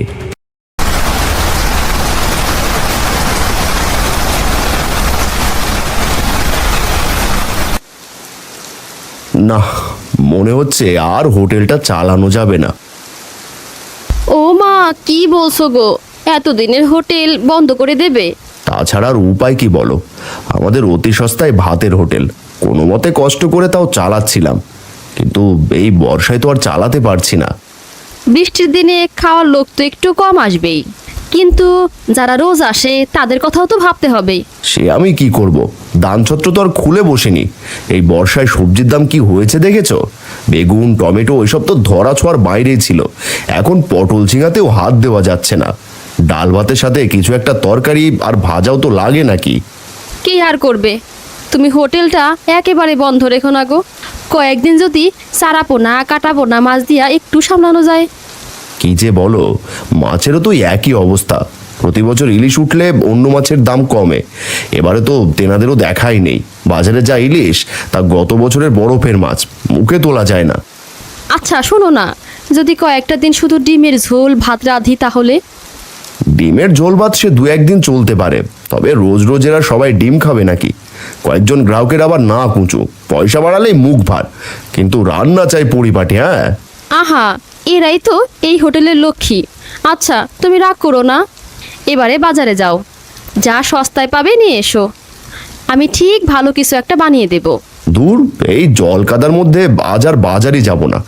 না, মনে হচ্ছে আর হোটেলটা চালানো যাবে না। ও মা, কি বলছো গো? এতদিনের হোটেল বন্ধ করে দেবে? তাছাড়া আর উপায় কি বলো? আমাদের অতি সস্তায় ভাতের হোটেল, কোনো মতে কষ্ট করে তাও চালাচ্ছিলাম, কিন্তু এই বর্ষায় তো আর চালাতে পারছি না। বৃষ্টির দিনে খাওয়ার লোক তো একটু কম আসবেই, কিন্তু যারা রোজ আসে তাদের কথাও তো ভাবতে হবে। সে আমি কি করব, দানছত্র তো আর খুলে বসিনি। এই বর্ষায় সবজির দাম কি হয়েছে দেখেছ? বেগুন, টমেটো এসব তো ধরা ছোঁয়ার বাইরেই ছিল। এখন পটল ঝিঙাতেও হাত দেওয়া যাচ্ছে না। ডাল ভাতের সাথে কিছু একটা তরকারি আর ভাজাও তো লাগে নাকি। কি আর করবে, তুমি হোটেলটা একেবারে বন্ধ রেখো না গো। কয়েকদিন যদি চারাপোনা কাটাপোনা মাছ দিয়া একটু সামলানো যায়। কি যে বলো, মাছেরও তো একই অবস্থা। প্রতি বছর ইলিশ উঠলে অন্য মাছের দাম কমে, এবারে তো তেনাদেরও দেখাই নেই। বাজারে যা ইলিশ তা গত বছরের বরফের মাছ, মুখে তোলা যায় না। আচ্ছা শোনো না, যদি কয়েকটা দিন শুধু ডিমের ঝোল ভাত রাঁধি তাহলে? ডিমের ঝোল ভাত সে দু একদিন চলতে পারে, তবে রোজ রোজ এরা সবাই ডিম খাবে নাকি? কয়েকজন গ্রাহকের আবার না কুঁচু, পয়সা বাড়ালেই মুখ ভার, কিন্তু রান্না চাই পরিপাটি। হ্যাঁ, আহা, এরাই তো এই হোটেলের লক্ষ্মী। আচ্ছা তুমি রাগ করো না, এবারে বাজারে যাও, যা সস্তায় পাবে নিয়ে এসো। আমি ঠিক ভালো কিছু একটা বানিয়ে দেব। দূর, এই জল কাদার মধ্যে আজ আর বাজারই যাব না,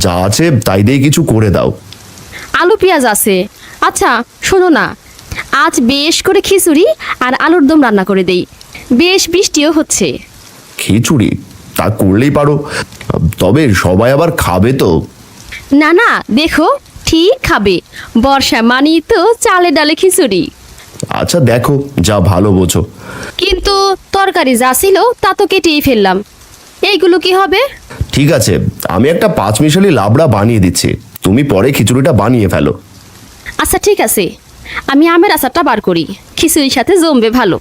যা আছে তাই দিয়ে কিছু করে দাও। আলু পেঁয়াজ আছে। আচ্ছা শোনো না, আজ বেশ করে খিচুড়ি আর আলুর দম রান্না করে দেই, বেশ বৃষ্টিও হচ্ছে। খিচুড়ি? তা করলেই পারো, তবে সবাই আবার খাবে তো। না না, দেখো ঠিক খাবে, বর্ষা মানি তো চালে ডালে খিচুড়ি। আচ্ছা দেখো, যা ভালো বোঝো। কিন্তু তরকারি যা ছিল তা তো কেটেই ফেললাম, এইগুলো কি হবে? ঠিক আছে, আমি একটা পাঁচমিশালি লাবড়া বানিয়ে দিচ্ছি, তুমি পরে খিচুড়িটা বানিয়ে ফেলো। আচ্ছা ঠিক আছে, আমি আমের আচারটা বার করি, খিচুড়ির সাথে জমবে ভালো।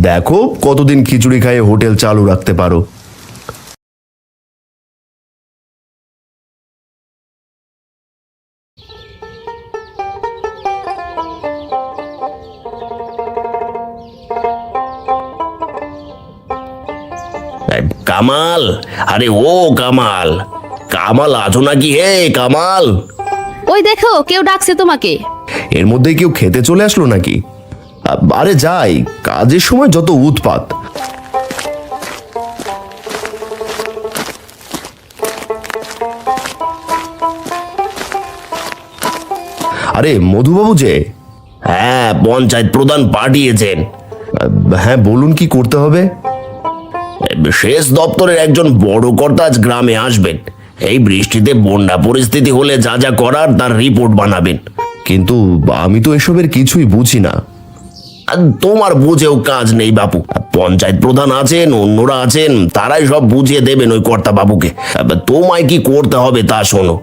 দেখো কতদিন খিচুড়ি খাইয়ে হোটেল চালু রাখতে পারো। কামাল, আরে ও কামাল, কামাল আছো নাকি? হে কামাল! ওই দেখো কেউ ডাকছে তোমাকে। এর মধ্যে কেউ খেতে চলে আসলো নাকি? আরে যাই, কাজের সময় যত উৎপাত। আরে মধুবাবু যে? হ্যাঁ, পঞ্চায়েত প্রধান পাঠিয়েছেন। হ্যাঁ বলুন, কি করতে হবে? সেচ দপ্তরের একজন বড় কর্তা আজ গ্রামে আসবেন। এই বৃষ্টিতে বন্যা পরিস্থিতি হলে যা যা করার তার রিপোর্ট বানাবেন। কিন্তু আমি তো এসবের কিছুই বুঝি না। আর তোমার বুঝেও কাজ নেই বাপু, পঞ্চায়েত প্রধান আছেন, অন্যরা আছেন, তারাই সব বুঝিয়ে দেবেন ওই কর্তা বাবুকে। তোমায় কি করতে হবে তা শোনো।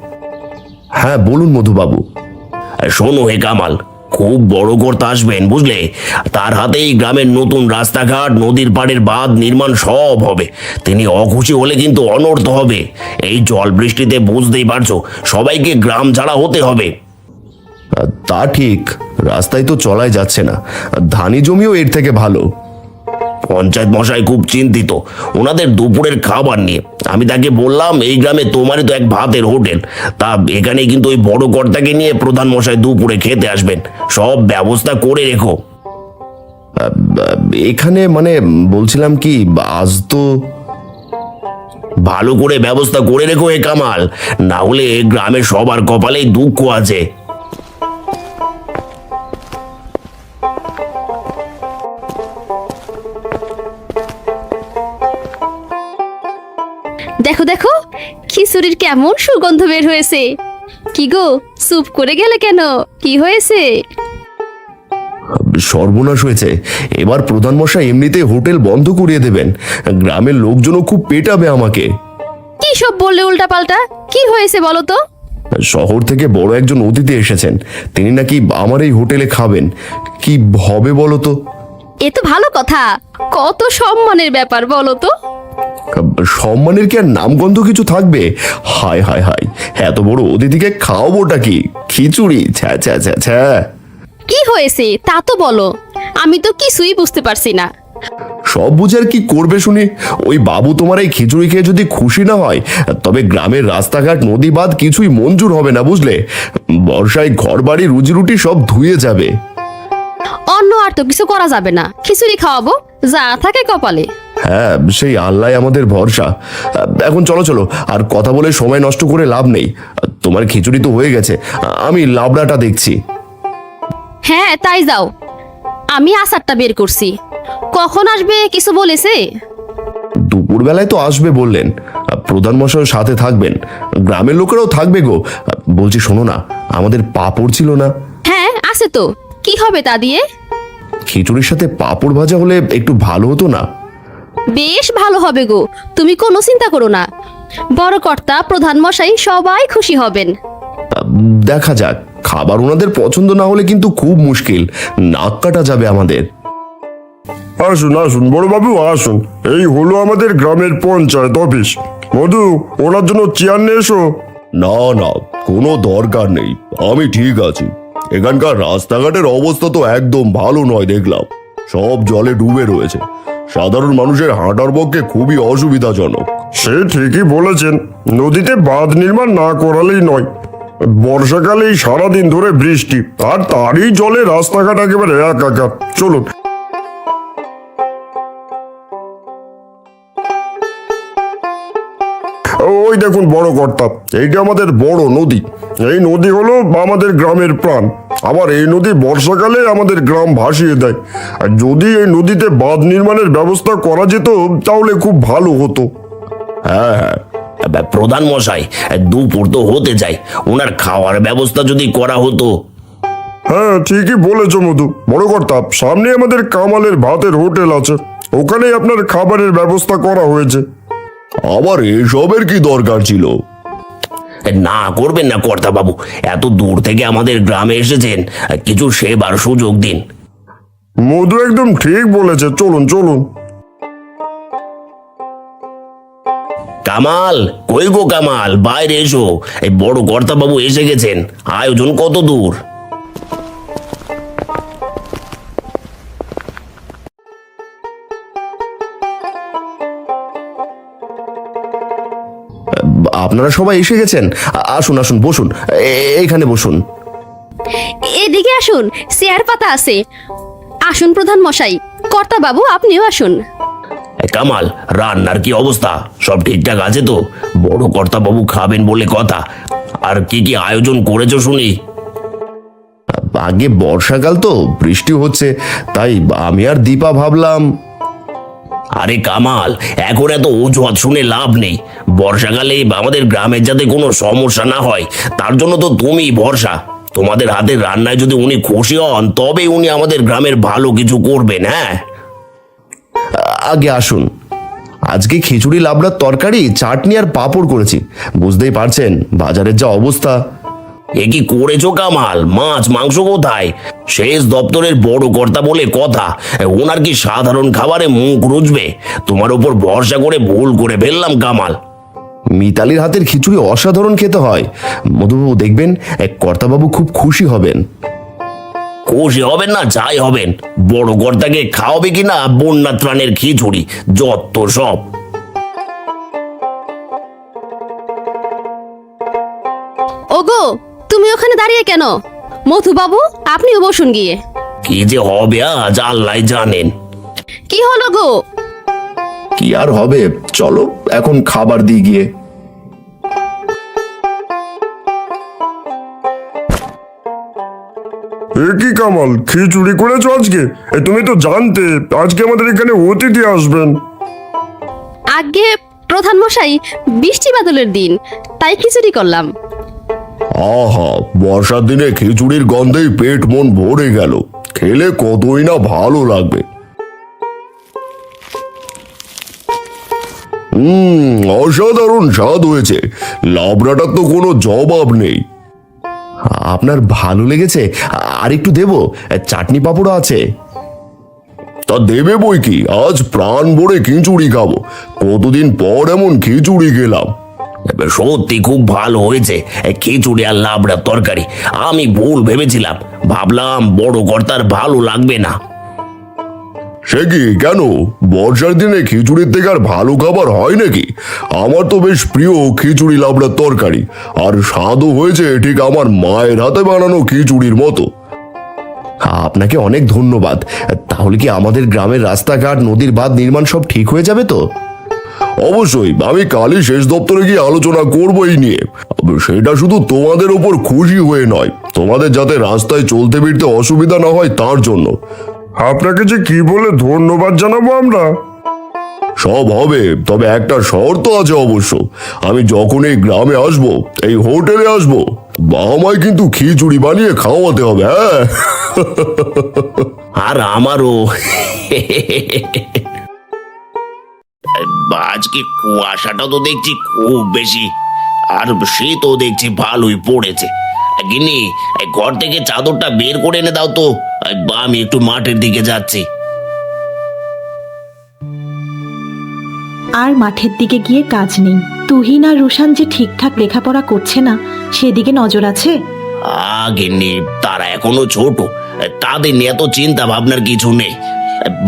হ্যাঁ বলুন মধুবাবু। শোনো হে কামাল, খুব বড় কর্তা আসবেন বুঝলে, তার হাতেই গ্রামের নতুন রাস্তাঘাট, নদীর পাড়ের বাঁধ নির্মাণ সব হবে। তিনি অখুশি হলে কিন্তু অনর্থ হবে। এই জল বৃষ্টিতে বুঝতেই পারছো, সবাইকে গ্রাম ছাড়া হতে হবে। তা ঠিক, রাস্তায় তো চলাই যাচ্ছে না, ধানি জমিও এর থেকে ভালো। পঞ্চায়েত মশাই খুব চিন্তিত ওনাদের দুপুরের খাবার নিয়ে। আমি তাকে বললাম, এই গ্রামে তোমারই তো এক ভাতের হোটেল, তা এখানে কিন্তু ওই বড় কর্তাকে নিয়ে প্রধান মশাই দুপুরে খেতে আসবেন, সব ব্যবস্থা করে রেখো। এখানে মানে বলছিলাম কি, আজ তো ভালো করে ব্যবস্থা করে রেখো হে কামাল, না হলে গ্রামের সবার কপালেই দুঃখ আছে। দেখো দেখো, খিচুড়ির কেমন সুগন্ধ বের হয়েছে। কি গো, চুপ করে গেলে কেন? কি হয়েছে? সর্বনাশ হয়েছে, এবার প্রধান মশাই এমনিতেই হোটেল বন্ধ করিয়ে দেবেন, গ্রামের লোকজনও খুব পেটাবে আমাকে। কি সব বললে উল্টাপাল্টা? কি হয়েছে বলো তো? শহর থেকে বড় একজন অতিথি এসেছেন, তিনি নাকি আমার এই হোটেলে খাবেন। কি হবে বলো তো? এ তো ভালো কথা, কত সম্মানের ব্যাপার বলো তো। সম্মানের কি আর নামগন্ধ কিছু থাকবে? হায় হায় হায়, এত বড় অতিথিকে খাওয়াবোটা কি? খিচুড়ি? ছ্যা ছ্যা ছ্যা ছ্যা। কি হয়েছে তা তো বলো, আমি তো কিছুই বুঝতে পারছি না। সব বুঝে আর কি করবে শুনি। ওই বাবু তোমার এই খিচুড়ি খেয়ে যদি খুশি না হয়, তবে গ্রামের রাস্তাঘাট নদী বাঁধ কিছুই মঞ্জুর হবে না, বুঝলে? বর্ষায় ঘর বাড়ি রুজি রুটি সব ধুয়ে যাবে। অন্য আর তো কিছু করা যাবে না, খিচুড়ি খাওয়াবো, যা থাকে কপালে। হ্যাঁ, সেই আল্লাহ আমাদের ভরসা। এখন চলো চলো, আর কথা বলে সময় নষ্ট করে লাভ নেই। তোমার খিচুড়ি তো হয়ে গেছে, আমি লাবড়াটা দেখছি। হ্যাঁ তাই যাও, আমি আচারটা বের করছি। কখন আসবে কিছু বলেছে? দুপুরবেলায় তো আসবে বললেন। প্রধান মশাই সাথে থাকবেন, গ্রামের লোকেরাও থাকবে গো। বলছি শোনো না, আমাদের পাঁপড় ছিল না? হ্যাঁ আছে তো, কি হবে তা দিয়ে? খিচুড়ির সাথে পাঁপড় ভাজা হলে একটু ভালো হতো না? বেশ ভালো হবে গো, তুমি কোনো চিন্তা করো না। বড় কর্তা, প্রধান মশাই সবাই খুশি হবেন। দেখা যাক, খাবার ওনাদের পছন্দ না হলে কিন্তু খুব মুশকিল, নাক কাটা যাবে আমাদের। আসুন আসুন বড়বাবু আসুন, এই হলো আমাদের গ্রামের পঞ্চায়েত অফিস। মধু, ওনার জন্য চেয়ার নিয়ে এসো। না না, কোনো দরকার নেই, আমি ঠিক আছি। এখানকার রাস্তাঘাটের অবস্থা তো একদম ভালো নয়, দেখলাম সব জলে ডুবে রয়েছে। সাধারণ মানুষের হাঁটার পক্ষে খুবই অসুবিধাজনক। সে ঠিকই বলেছেন, নদীতে বাঁধ নির্মাণ না করালেই নয়। বর্ষাকালেই সারাদিন ধরে বৃষ্টি, আর তারই জলে রাস্তাঘাট একেবারে একাকার। চলুন। ওই দেখুন বড় কর্তা, এইটা আমাদের বড় নদী। এই নদী হলো আমাদের গ্রামের প্রাণ। আবার এই নদী বর্ষাকালে আমাদের গ্রাম ভাসিয়ে দেয়। আর যদি এই নদীতে বাঁধ নির্মাণের ব্যবস্থা করা যেত তাহলে খুব ভালো হতো। হ্যাঁ হ্যাঁ, প্রধান মশাই, দুপুর তো হতে যায়, ওনার খাওয়ার ব্যবস্থা যদি করা হতো। হ্যাঁ ঠিকই বলেছো মধু। বড় কর্তা, সামনে আমাদের কামালের ভাতের হোটেল আছে, ওখানেই আপনার খাবারের ব্যবস্থা করা হয়েছে। আবার এসবের কি দরকার ছিল? না করবেন না কর্তা বাবু, এত দূর থেকে আমাদের গ্রামে এসেছেন, কিছু সেবার সুযোগ দিন। মধু একদম ঠিক বলেছে, চলুন চলুন। কামাল, কই গো কামাল, বাইরে এসো, এই বড় কর্তা বাবু এসে গেছেন। আয়োজন কত দূর? আপনারা সবাই এসে গেছেন? আসুন আসুন, বসুন, এইখানে বসুন। এদিকে আসুন, চেয়ার পাতা আছে। আসুন প্রধান মশাই, কর্তা বাবু আপনিও আসুন। কামাল, রান্নার কি অবস্থা? সব ঠিকঠাক আছে তো? বড় কর্তা বাবু খাবেন বলে কথা। আর কি কি আয়োজন করেছো শুনি? আগে বর্ষাকাল তো, বৃষ্টি হচ্ছে, তাই আমি আর দীপা ভাবলাম। আরে কামাল, এখন এত অজুহাত শুনে লাভ নেই। বর্ষাকালে আমাদের গ্রামের যাতে কোনো সমস্যা না হয়, তার জন্য তো তুমিই ভরসা। তোমাদের হাতের রান্নায় যদি উনি খুশি হন, তবে উনি আমাদের গ্রামের ভালো কিছু করবেন। হ্যাঁ, আগে আসুন, আজকে খিচুড়ি, লাবড়ার তরকারি, চাটনি আর পাঁপড় করেছি। বুঝতেই পারছেন বাজারের যা অবস্থা। এ কি করেছো কামাল? মাছ মাংস কোথায়? শেষ দপ্তরের বড় কর্তা বলে কথা, ওনার কি সাধারণ খাবারে মুখ রুজবে? তোমার উপর ভরসা করে ভুল করে ফেললাম কামাল। মিতালির হাতের খিচুড়ি অসাধারণ খেতে হয়। মধুবাবু দেখবেন, কর্তাবাবু খুব খুশি হবেন। খুশি হবেন না যাই হবেন, বড় কর্তাকে খাওয়াবে কিনা বন্যা ত্রাণের খিচুড়ি, যত সব। ওগো, তুমি ওখানে দাঁড়িয়ে কেন? মধু বাবু আপনিও বসুন গিয়ে। কি যে হবে আজ আল্লাহ জানেন। কি হলো গো? কি আর হবে, চলো এখন খাবার দিয়ে গিয়ে। এ কি কামাল, খিচুড়ি করেছো আজকে? তুমি তো জানতে আজকে আমাদের এখানে অতিথি আসবেন। আগে প্রধান মশাই, বৃষ্টি বাদলের দিন, তাই খিচুড়ি করলাম। আহা, বর্ষার দিনে খিচুড়ির গন্ধেই পেট মন ভরে গেল। খেলে কতই না ভালো লাগবে। অসাধারণ স্বাদ হয়েছে। লাবড়াটার তো কোনো জবাব নেই। আপনার ভালো লেগেছে? আর একটু দেবো, চাটনি পাঁপড় আছে। তা দেবে বই কি, আজ প্রাণ ভরে খিচুড়ি খাবো। কতদিন পর এমন খিচুড়ি খেলাম। সত্যি খুব ভালো হয়েছে খিচুড়ি আর লাবড়ার তরকারি। আমি ভুল ভেবেছিলাম, ভাবলাম বড় কর্তার ভালো লাগবে না। সে কি, কেন? বর্ষার দিনে খিচুড়ির থেকে আর ভালো খাবার হয় নাকি? আমার তো বেশ প্রিয় খিচুড়ি লাবড়ার তরকারি, আর স্বাদও হয়েছে ঠিক আমার মায়ের হাতে বানানো খিচুড়ির মতো। আপনাকে অনেক ধন্যবাদ। তাহলে কি আমাদের গ্রামের রাস্তাঘাট, নদীর বাঁধ নির্মাণ সব ঠিক হয়ে যাবে তো? অবশ্যই, আমি কালই শেষ দপ্তরে গিয়ে আলোচনা করবো এই নিয়ে। সেটা শুধু তোমাদের উপর খুশি হয়ে নয়, তোমাদের যাতে রাস্তায় চলতে ফিরতে অসুবিধা না হয় তার জন্য। আপনাকে যে কি বলে ধন্যবাদ জানাবো আমরা। সব হবে, তবে একটা শর্ত আছে অবশ্য। আমি যখন এই গ্রামে আসবো, এই হোটেলে আসবো, আমায় কিন্তু খিচুড়ি বানিয়ে খাওয়াতে হবে, হ্যাঁ? আর আমারও। আজকে কুয়াশাটা তো দেখছি খুব বেশি, আর শীতও দেখছি ভালোই পড়েছে। গিন্নি, এই ঘর থেকে চাদরটা বের করে এনে দাও তো, আমি একটু মাঠের দিকে যাচ্ছি। আর মাঠের দিকে গিয়ে কাজ নেই। তুহিন আর রুশান যে ঠিকঠাক লেখাপড়া করছে না, সেদিকে নজর আছে? গিন্নি, তারা এখনো ছোট, তাদের নিয়ে এত চিন্তা ভাবনার কিছু নেই।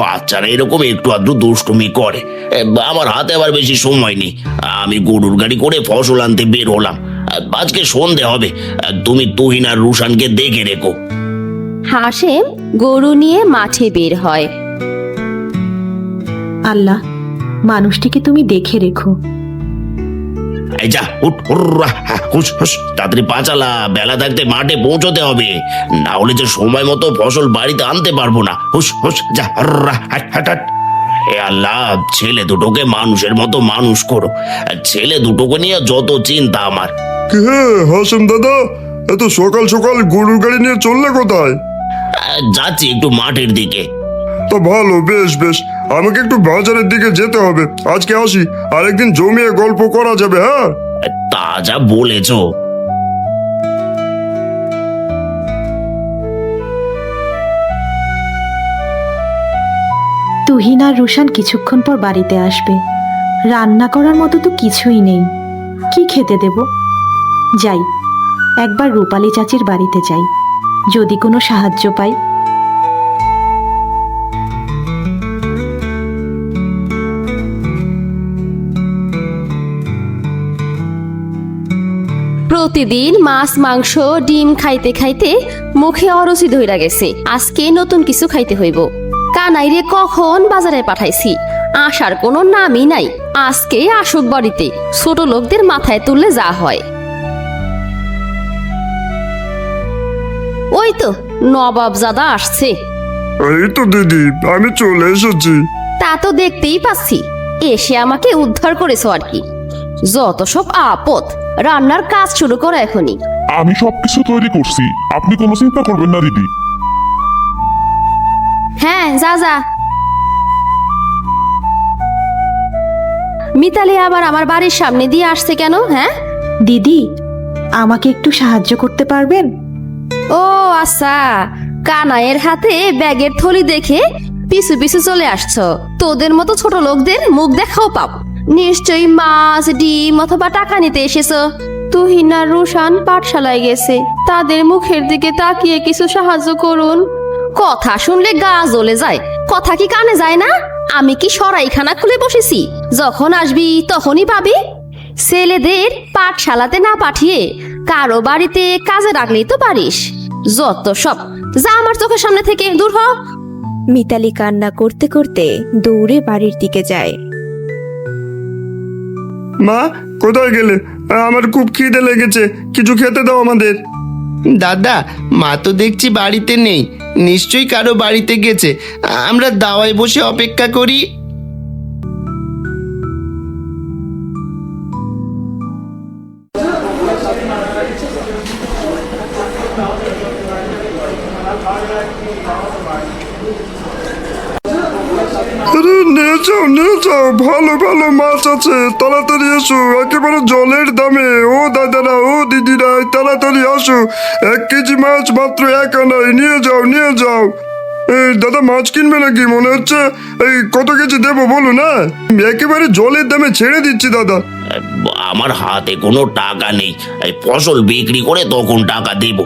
বাচ্চারা এরকম একটু আধটু দুষ্টুমি করে। আমার হাতে আবার বেশি সময় নেই, আমি গরুর গাড়ি করে ফসল আনতে বের হলাম। আজকে সন্ধে হবে, তুমি তুহিন আর রুশানকে দেখে রেখো। হাসেম গরু নিয়ে মাঠে বের হয়। আল্লাহ, মানুষটিকে তুমি দেখে রেখো। এই যা, উঠ, হুররা, হুস হুস, তাড়াতাড়ি পা চালা, বেলা থাকতে মাঠে পৌঁছতে হবে, না হলে যে সময় মতো ফসল বাড়িতে আনতে পারবো না। হুস হুস, যা, হুররা, হাট হাট হাট। হে আল্লাহ, ছেলে দুটোকে মানুষের মতো মানুষ করো। ছেলে দুটোকে নিয়ে যত চিন্তা আমার। কে হাসেম দাদা, এত সকাল সকাল গরুর গাড়ি নিয়ে চললে কোথায়? যাচ্ছি একটু মাঠের দিকে। তো ভালো, বেশ বেশ। আমাকে একটু বাজারের দিকে যেতে হবে, আজকে আসি, আরেকদিন জমিয়ে গল্প করা যাবে, হ্যাঁ? তা যা বলেছ। তুহিন আর রুশান কিছুক্ষণ পর বাড়িতে আসবে। রান্না করার মতো তো কিছুই নেই, কি খেতে দেব? যাই, একবার রূপালী চাচির বাড়িতে যাই, যদি কোনো সাহায্য পাই। প্রতিদিন মাছ, মাংস, ডিম খাইতে খাইতে মুখে অরুচি ধইরা গেছে। আজকে নতুন কিছু খাইতে হইব। কানাইরে কখন বাজারে পাঠাইছি, আসার কোনো নামই নাই। আজকে আসুক বাড়িতে, ছোট লোকদের মাথায় তুললে যা হয়। ওই তো নবাবজাদা আসছে। এই তো দিদি, আমি চলে এসেছি। তা তো দেখতেই পাচ্ছি, এসে আমাকে উদ্ধার করেছো আর কি। যত সব আপদ, রান্নার কাজ শুরু করো এখনই। আমি সবকিছু তৈরি করছি, আপনি কোনো চিন্তা করবেন না দিদি। হ্যাঁ, যা যা। মিতালি আবার আমার বাড়ির সামনে দিয়ে আসছে কেন? হ্যাঁ দিদি, আমাকে একটু সাহায্য করতে পারবেন? ও আচ্ছা, কানাইয়ের হাতে ব্যাগের থলি দেখে পিছু পিছু চলে আসছো। তোদের মতো ছোট লোকদের মুখ দেখাও পাপ। নিশ্চয়ই মাছ, ডিম অথবা টাকা নিতে এসেছো। তুহিন আর রুশান পাঠশালায় গেছে, তাদের মুখের দিকে তাকিয়ে কিছু সাহায্য করুন। কথা শুনলে গা জ্বলে যায়, কথা কি কানে যায় না? আমি কি সরাইখানা খুলে বসেছি? যখন আসবি তখনই পাবি। ছেলেদের পাঠশালাতে না পাঠিয়ে কারো বাড়িতে কাজে রাখলেই তো পারিস। যত সব, যা আমার চোখের সামনে থেকে দূর হ। মিতালি কান্না করতে করতে দৌড়ে বাড়ির দিকে যায়। মা, কোথায় গেলে? আমার খুব খিদে লেগেছে, কিছু খেতে দাও আমাদের। দাদা, মা তো দেখছি বাড়িতে নেই, নিশ্চয়ই কারো বাড়িতে গেছে। আমরা দাওয়ায় বসে অপেক্ষা করি। আরে নিয়ে যাও, নিয়ে যাও, ভালো ভালো মাছ আছে, তাড়াতাড়ি এসো, একেবারে জলের দামে। ও দাদারা, ও দিদিরা, তাড়াতাড়ি আসো, 1 কেজি মাছ মাত্র 1 আনায়, নিয়ে যাও, নিয়ে যাও। এই দাদা, মাছ কিনবে নাকি? মনে হচ্ছে এই কত কেজি দেবো বলো না, একেবারে জলের দামে ছেড়ে দিচ্ছি দাদা। আমার হাতে কোনো টাকা নেই, এই ফসল বিক্রি করে তখন টাকা দেব।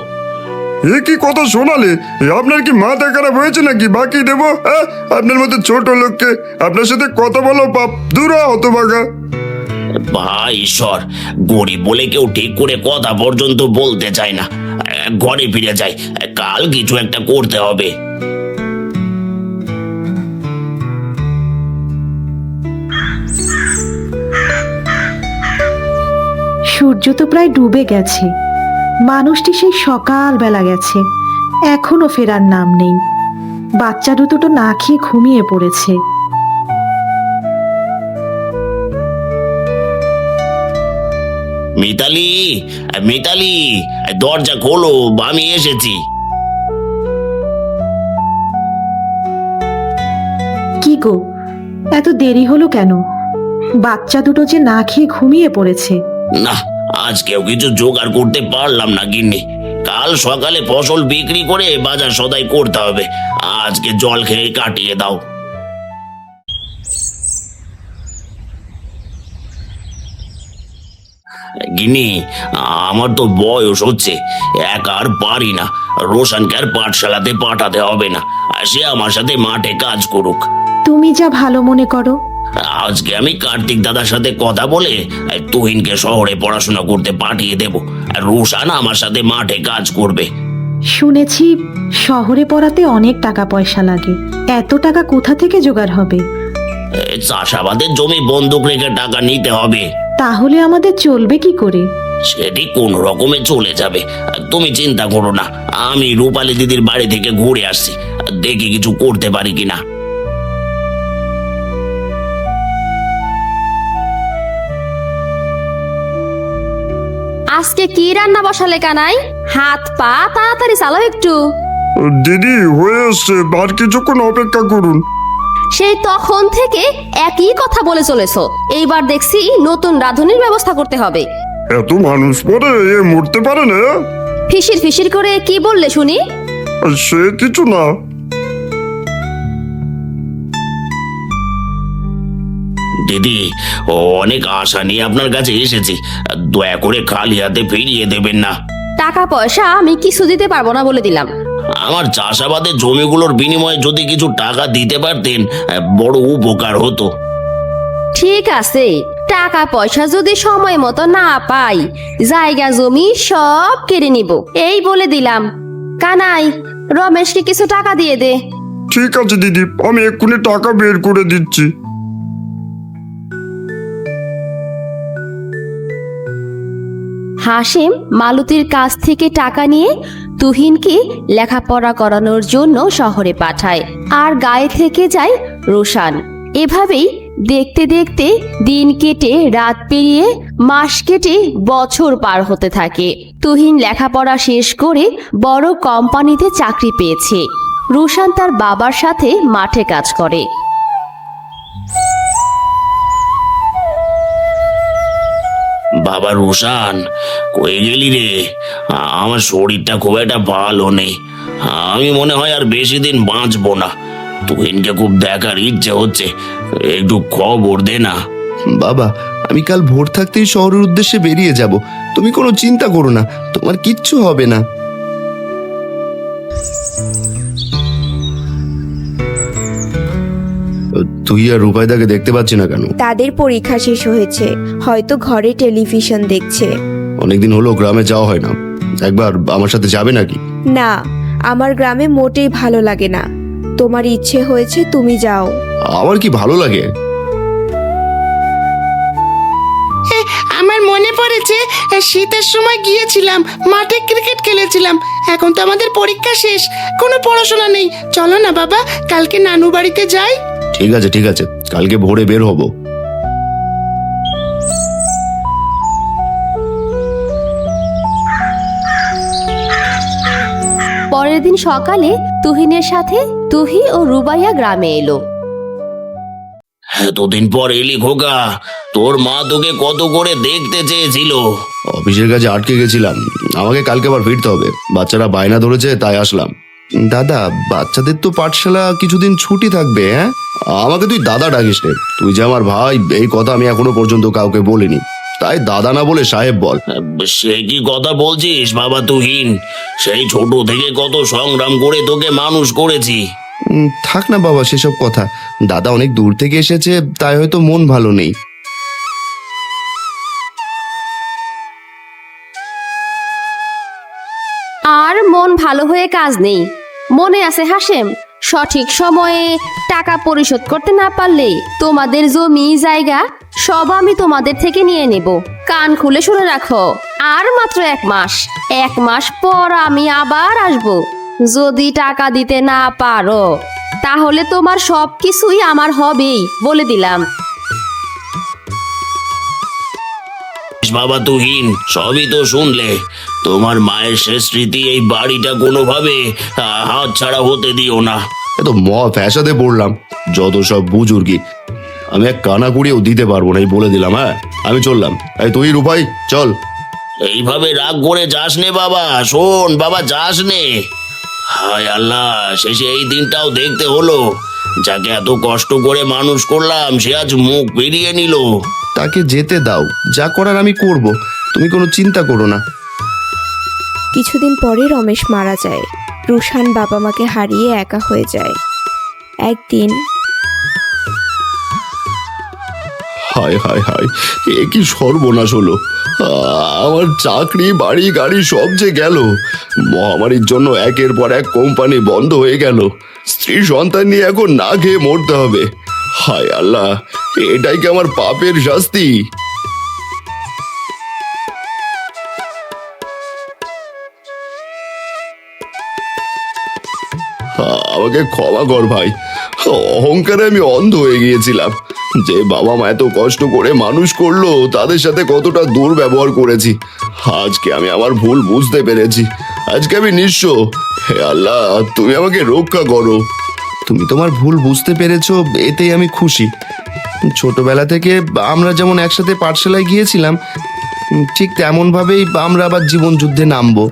এ কি কথা শোনালে? আপনার কি মাথা খারাপ হয়েছে নাকি? বাকি দেবো? হ্যাঁ, আপনার মতো ছোট লোককে আপনার সাথে কথা বলো পাপ, দূর হতভাগা। ভাই ঈশ্বর, গরিব বলে কেউ ঠিক করে কথা পর্যন্ত বলতে চায় না। ঘরে ফিরে যাই, কাল কিছু একটা করতে হবে। সূর্য তো প্রায় ডুবে গেছে। মানুষটি সেই সকালবেলা গেছে, এখনো ফেরার নাম নেই। বাচ্চা দুটো তো না খেয়ে ঘুমিয়ে পড়েছে। মিতালি, মিতালি, দরজা খোলো, আমি এসেছি। কি গো, এত দেরি হলো কেন? বাচ্চা দুটো যে না খেয়ে ঘুমিয়ে পড়েছে। না, আজকেও কিছু জোগাড় করতে পারলাম না গিন্নি। কাল সকালে ফসল বিক্রি করে বাজার সদাই করতে হবে। আজকে জল খেয়ে কাটিয়ে দাও। গিন্নি, আমার তো বয়স হচ্ছে, একা আর পারি না। রোশনকে আর পাঠশালাতে পাঠাতে হবে না, সে আমার সাথে মাঠে কাজ করুক। তুমি যা ভালো মনে করো। আজকে আমি কার্তিক দাদার সাথে কথা বলে তুহিনকে শহরে পড়াশোনা করতে পাঠিয়ে দেব, আর রোশন আমার সাথে মাঠে কাজ করবে। শুনেছি শহরে পড়াতে অনেক টাকা পয়সা লাগে। এত টাকা কোথা থেকে জোগাড় হবে? চাষাবাদের জমি বন্ধক রেখে টাকা নিতে হবে। তাহলে আমাদের চলবে কি করে? সেটি কোন রকমে চলে যাবে, তুমি চিন্তা করো না। আমি রূপালী দিদির বাড়ি থেকে ঘুরে আসছি, দেখি কিছু করতে পারি কিনা। আজকে কি রান্না বসালে কানাই? হাত পা তাড়াতাড়ি চালাও একটু। দিদি, হয়ে আসছে, আর কিছুক্ষণ অপেক্ষা করুন। সেই তখন থেকে একই কথা বলে চলেছো। এইবার দেখছি নতুন রাঁধুনির ব্যবস্থা করতে হবে। এত মানুষ পরে এ মরতে পারে না? ফিসির ফিসির করে কি বললে শুনি? সে কিছু না। দিদি, অনেক আশা নিয়ে আপনার কাছে এসেছি, দয়া করে খালি হাতে ফিরিয়ে দেবেন না। টাকা পয়সা আমি কিছু দিতে পারবো না বলে দিলাম। আমার চাষাবাদের জমিগুলোর বিনিময়ে যদি কিছু টাকা দিতে পারতেন, বড় উপকার হতো। ঠিক আছে, টাকা পয়সা যদি সময় মতো না পাই, জায়গা জমি সব কেড়ে নিব, এই বলে দিলাম। কানাই, রমেশকে কিছু টাকা দিয়ে দে। ঠিক আছে দিদি, আমি এক্ষুনি টাকা বের করে দিচ্ছি। হাসিম মালতীর কাছ থেকে টাকা নিয়ে তুহিনকে লেখাপড়া করানোর জন্য শহরে পাঠায়, আর গায়ে থেকে যায় রোশান। এভাবেই দেখতে দেখতে দিন কেটে রাত পেরিয়ে মাস কেটে বছর পার হতে থাকে। তুহিন লেখাপড়া শেষ করে বড় কোম্পানিতে চাকরি পেয়েছে। রোশান তার বাবার সাথে মাঠে কাজ করে। বাবা রোশান, কই গেলি রে? আমার শরীরটা খুব একটা ভালো নেই, আমি মনে হয় আর বেশি দিন বাঁচবো না। তুহিনকে খুব দেখার ইচ্ছে হচ্ছে, একটু খবর দে না। বাবা, আমি কাল ভোর থাকতেই শহরের উদ্দেশ্যে বেরিয়ে যাব। তুমি কোনো চিন্তা করো না, তোমার কিচ্ছু হবে না। তুই আর রূপাইদাকে দেখতে পাচ্ছি না কেন? তাদের পরীক্ষা শেষ হয়েছে, হয়তো ঘরে টেলিভিশন দেখছে। অনেকদিন হলো গ্রামে যাওয়া হয় না, একবার আমার সাথে যাবে নাকি? না, আমার গ্রামে মোটেই ভালো লাগে না। তোমার ইচ্ছে হয়েছে, তুমি যাও। আমার কি ভালো লাগে? আমার মনে পড়েছে, শীতের সময় গিয়েছিলাম, মাঠে ক্রিকেট খেলেছিলাম। এখন তো আমাদের পরীক্ষা শেষ, কোনো পড়াশোনা নেই। চলো না বাবা, কালকে নানু বাড়িতে যাই। ঠিক আছে ঠিক আছে, কালকে ভোরে বের হব। পরের দিন সকালে তুহিনের সাথে তুহি ও রুবাইয়া গ্রামে এলো। এতদিন পর এলি খোকা, তোর মা তোকে কত করে দেখতে চেয়েছিল। অফিসের কাছে আটকে গেছিলাম, আমাকে কালকে আবার ফিরতে হবে। বাচ্চারা বায়না ধরেছে, তাই আসলাম। দাদা, বাচ্চাদের তো পাঠশালা কিছুদিন ছুটি থাকবে। আমাকে তুই দাদা ডাকিস রে। তুই যে আমার ভাই, এই কথা আমি এখনো পর্যন্ত কাউকে বলিনি। তাই দাদা না বলে সাহেব বল। সে কি কথা বলছিস বাবা তুহিন? সেই ছোট থেকে কত সংগ্রাম করে তোকে মানুষ করেছি। থাক না বাবা সেসব কথা, দাদা অনেক দূর থেকে এসেছে তাই হয়তো মন ভালো নেই। আর মন ভালো হয়ে কাজ নেই। মনে আছে হাসেম, সঠিক সময়ে টাকা পরিশোধ করতে না পারলে তোমাদের জমি জায়গা সব আমি তোমাদের থেকে নিয়ে নেব। কান খুলে শুনে রাখো, আর মাত্র 1 মাস। 1 মাস পর আমি আবার আসব। যদি টাকা দিতে না পারো তাহলে তোমার সব কিছুই আমার হবেই, বলে দিলাম। বাবা তুহিন, সবই তো শুনলে। তোমার মায়ের শেষ স্মৃতি এই বাড়িটা কোনোভাবে হাত ছাড়া হতে দিও না। এ তো মহা ফ্যাসাদে পড়লাম, যত সব বুজুর্গি। আমি এক কানা কুড়িয়েও দিতে পারবো না, এই বলে দিলাম। হ্যাঁ, আমি চললাম। এই তুই রূপাই চল। এইভাবে রাগ করে যাস নে বাবা, শোন বাবা, যাস নে। হায় আল্লাহ, শেষে এই দিনটাও দেখতে হলো। যাকে এত কষ্ট করে মানুষ করলাম সে আজ মুখ ফিরিয়ে নিল। তাকে যেতে দাও, যা করার আমি করব, তুমি কোনো চিন্তা করো না। কিছুদিন পরে রমেশ মারা যায়। রুশান বাবা মাকে হারিয়ে একা হয়ে যায়। একদিন হায় হায় হায়, এ কি সর্বনাশ হলো! আমার চাকরি, বাড়ি, গাড়ি সব যে গেল। মহামারীর জন্য একের পর এক কোম্পানি বন্ধ হয়ে গেল। স্ত্রী সন্তান নিয়ে এখন না খেয়ে মরতে হবে। হায় আল্লাহ, এটাই কি আমার পাপের শাস্তি? আমাকে ক্ষমা কর ভাই, অহংকারে আমি অন্ধ হয়ে গিয়েছিলাম। যে বাবা মা এত কষ্ট করে মানুষ করলো তাদের সাথে কতটা দুর্ব্যবহার করেছি। আজকে আমি আমার ভুল বুঝতে পেরেছি। আজকে আমি নিঃস্ব। হে আল্লাহ, তুমি আমাকে রক্ষা করো। তুমি তোমার ভুল বুঝতে পেরেছো, এতেই আমি খুশি। ছোটবেলা থেকে আমরা যেমন একসাথে পাঠশালায় গিয়েছিলাম, ঠিক তেমনভাবেই আমরা আবার জীবন যুদ্ধে নামবো।